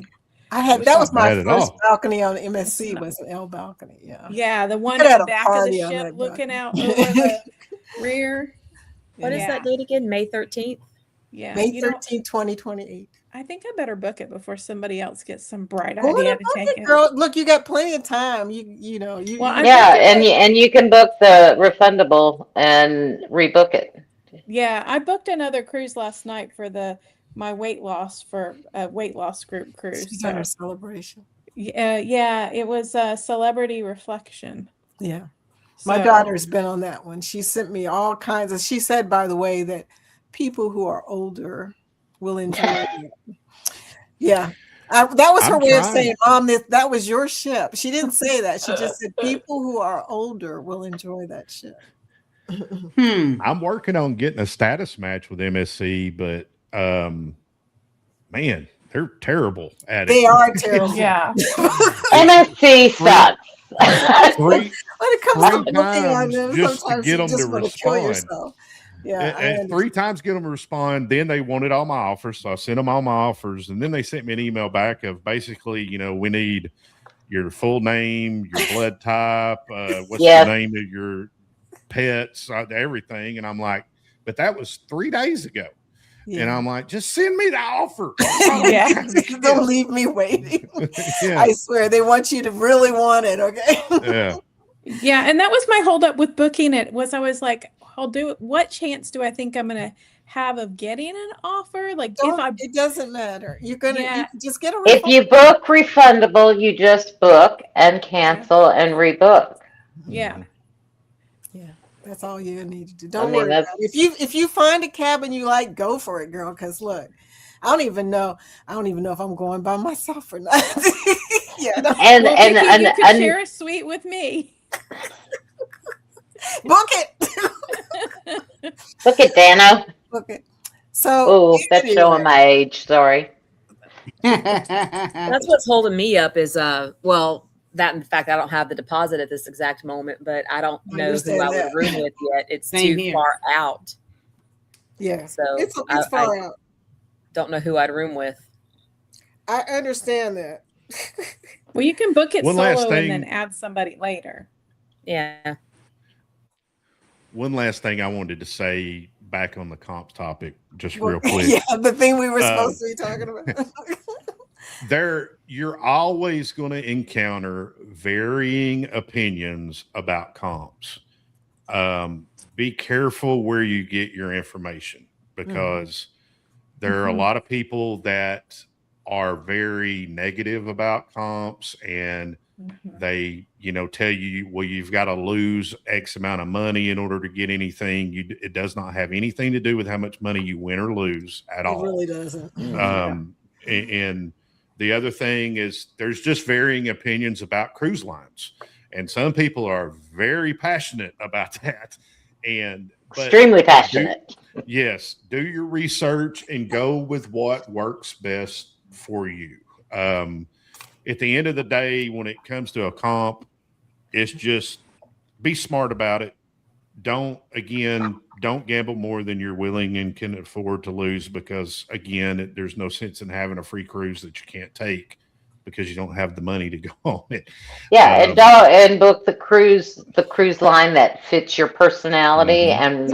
B: That was my first balcony on MSC was an L balcony.
F: Yeah, the one at the back of the ship looking out over the rear.
G: What is that date again? May 13th?
F: Yeah.
B: May 13th, 2028.
F: I think I better book it before somebody else gets some bright idea to take it.
B: Girl, look, you got plenty of time. You
D: and you can book the refundable and rebook it.
F: Yeah, I booked another cruise last night for my weight loss for a weight loss group cruise.
B: She's on her celebration.
F: Yeah, it was a Celebrity Reflection.
B: Yeah. My daughter's been on that one. She sent me all kinds of, she said, by the way, that people who are older will enjoy it. Yeah. That was her way of saying, Mom, that was your ship. She didn't say that. She just said people who are older will enjoy that ship.
C: I'm working on getting a status match with MSC, but man, they're terrible at it.
B: They are terrible.
F: Yeah.
D: MSC sucks.
C: When
B: it comes to looking on them,
C: just
B: sometimes
C: to get them
B: you just
C: to
B: want to kill
C: respond.
B: yourself. Yeah,
C: and 3 times get them to respond. Then they wanted all my offers, so I sent them all my offers, and then they sent me an email back of basically, we need your full name, your blood type, what's the name of your pets, everything. And I'm like, but that was 3 days ago. Yeah. And I'm like, just send me the offer.
B: Don't leave me waiting. I swear they want you to really want it. Okay.
F: Yeah. And that was my holdup with booking it. I was like, I'll do it. What chance do I think I'm going to have of getting an offer? Like,
B: it doesn't matter. You're going to you just get a refund.
D: If you book refundable, you just book and cancel and rebook.
F: Yeah.
B: That's all you need to do. Don't
D: I mean,
B: worry about it. If you find a cabin you like, go for it, girl. Because look, I don't even know if I'm going by myself or not. Yeah,
D: And
F: Well,
D: and
F: Vicky, you could
D: and
F: share a suite with me.
B: book it.
D: look at Dano.
B: Book it. So
D: Oh, that's
B: anyway,
D: showing my age. Sorry.
G: That's what's holding me up is well, that in fact I don't have the deposit at this exact moment, but I don't
B: I
G: know who
B: understand
G: I would
B: that.
G: room with yet. It's
E: Same
G: too
E: here.
G: far out.
B: yeah,
G: So
B: it's
G: I
B: far out.
G: don't know who I'd room with.
B: I understand that.
F: Well, you can book it
C: One last
F: solo and
C: thing.
F: then add somebody later.
G: Yeah.
C: One last thing I wanted to say back on the comps topic, just
B: Well,
C: real quick.
B: yeah, the thing we were supposed to be talking about.
C: You're always going to encounter varying opinions about comps. Be careful where you get your information, because there are a lot of people that are very negative about comps, and they, tell you, well, you've got to lose X amount of money in order to get anything. It does not have anything to do with how much money you win or lose at
B: It
C: all.
B: really doesn't.
C: And the other thing is there's just varying opinions about cruise lines, and some people are very passionate about that. But
D: Extremely passionate.
C: yes, do your research and go with what works best for you. At the end of the day, when it comes to a comp, it's just be smart about it. Don't gamble more than you're willing and can afford to lose, because again, there's no sense in having a free cruise that you can't take because you don't have the money to go on it.
D: Yeah, and book the cruise line that fits your personality and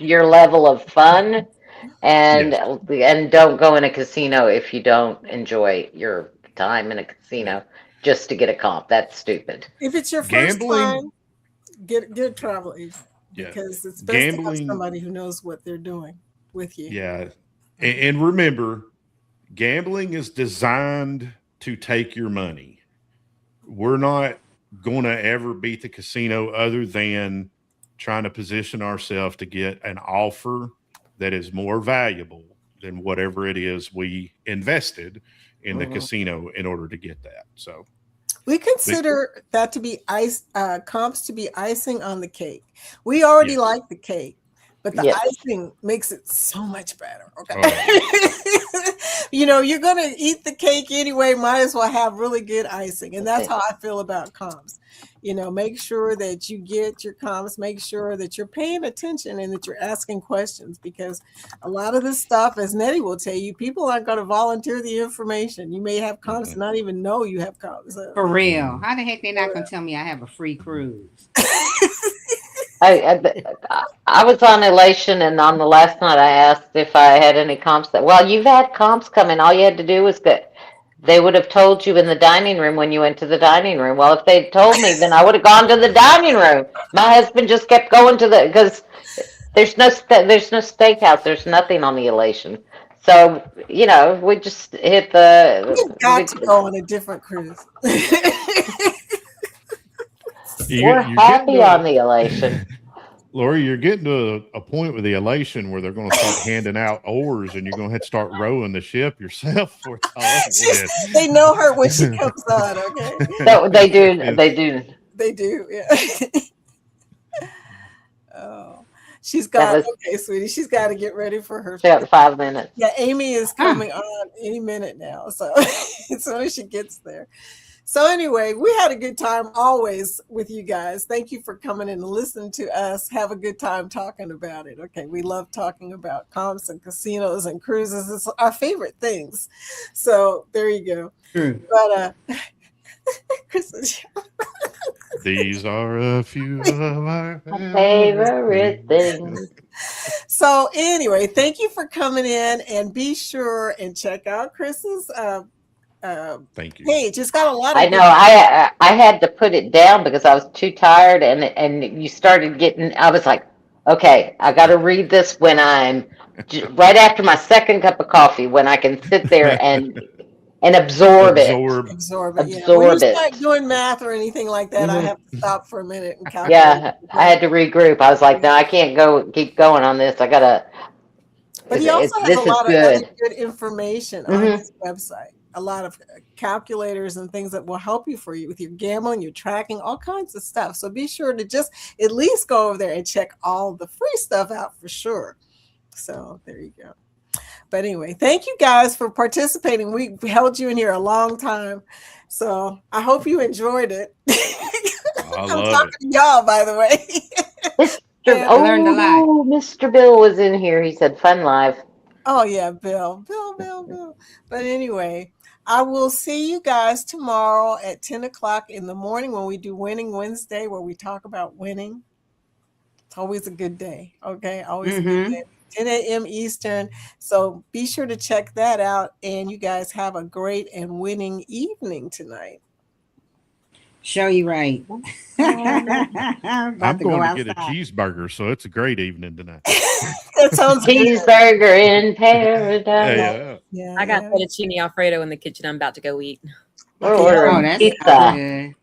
D: your level of fun, and don't go in a casino if you don't enjoy your time in a casino just to get a comp. That's stupid.
B: If it's your first
C: Gambling-
B: time, get a travel agent,
C: Yeah.
B: because it's best to have
C: Gambling-
B: somebody who knows what they're doing with you.
C: Yeah. And remember, gambling is designed to take your money. We're not going to ever beat the casino other than trying to position ourselves to get an offer that is more valuable than whatever it is we invested in the casino in order to get that. So
B: We consider that to be comps to be icing on the cake. We already
C: Yes.
B: like the cake, but the
D: Yes.
B: icing makes it so much better. Okay.
C: Oh.
B: You're going to eat the cake anyway, might as well have really good icing. And that's how I feel about comps. Make sure that you get your comps, make sure that you're paying attention and that you're asking questions, because a lot of this stuff, as Nettie will tell you, people aren't going to volunteer the information. You may have comps and not even know you have comps.
E: For real. How the heck they not gonna tell me I have a free cruise?
D: I was on Elation, and on the last night I asked if I had any comps. You've had comps coming. All you had to do was they would have told you in the dining room when you went to the dining room. Well, if they'd told me, then I would have gone to the dining room. My husband just kept going because there's no steakhouse. There's nothing on the Elation. So, we just hit
B: You've got to go on a different cruise.
D: We're happy on the Elation.
C: Lori, you're getting to a point with the Elation where they're going to start handing out oars, and you're going to have to start rowing the ship yourself.
B: They know her when she comes on. Okay.
D: They do.
B: They do. Yeah. Oh, she's got. Okay, sweetie, she's got to get ready for her.
D: She got 5 minutes.
B: Yeah, Amy is coming on any minute now. So as soon as she gets there. So anyway, we had a good time always with you guys. Thank you for coming in and listening to us. Have a good time talking about it. Okay, we love talking about comps and casinos and cruises. It's our favorite things. So there you go. But
C: these are a few of our
D: favorite things.
B: So anyway, thank you for coming in, and be sure and check out Chris's
C: thank you
B: page. It's got a lot of
D: I know I had to put it down because I was too tired, and you started getting, I was like, okay, I got to read this when I'm right after my second cup of coffee, when I can sit there and and absorb it.
B: Absorb it. Yeah.
D: Absorb
B: When you
D: it.
B: start doing math or anything like that, I
D: Mhm.
B: have to stop for a minute and calculate.
D: Yeah, I had to regroup. I was like, no, I can't keep going on this. I gotta.
B: But he also has
D: This
B: a
D: is
B: lot of other
D: good.
B: good information on
D: Mhm.
B: his website. A lot of calculators and things that will help you with your gambling, your tracking, all kinds of stuff. So be sure to just at least go over there and check all the free stuff out for sure. So there you go. But anyway, thank you guys for participating. We held you in here a long time. So I hope you enjoyed it. I'm
C: love
B: talking to y'all, by the way.
D: Mr.
E: I learned a lot.
D: Oh, Mr. Bill was in here. He said, "Fun live."
B: Oh yeah, Bill. But anyway, I will see you guys tomorrow at 10 o'clock in the morning when we do Winning Wednesday, where we talk about winning. It's always a good day. Okay, always a good day. 10 a.m. Eastern. So be sure to check that out. And you guys have a great and winning evening tonight.
E: Show you right.
C: I'm going to get a cheeseburger, so it's a great evening tonight.
B: That sounds good.
D: Cheeseburger in paradise.
B: Yeah,
G: I got fettuccine Alfredo in the kitchen. I'm about to go eat.
D: We're
B: Okay.
D: ordering
E: that's
D: pizza.
E: good.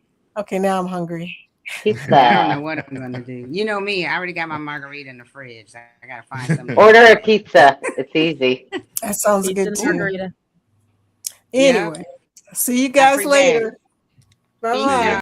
B: Okay, now I'm hungry.
E: I don't know
D: Pizza.
E: what I'm gonna do. You know me, I already got my margarita in the fridge. I gotta find something.
D: Order a pizza. It's easy.
B: That sounds
G: Pizza
B: good
G: and
B: too.
G: margarita.
B: Anyway, see you
E: Have a
B: guys
E: great day.
B: later. Bye
E: Peace
B: bye.
E: out.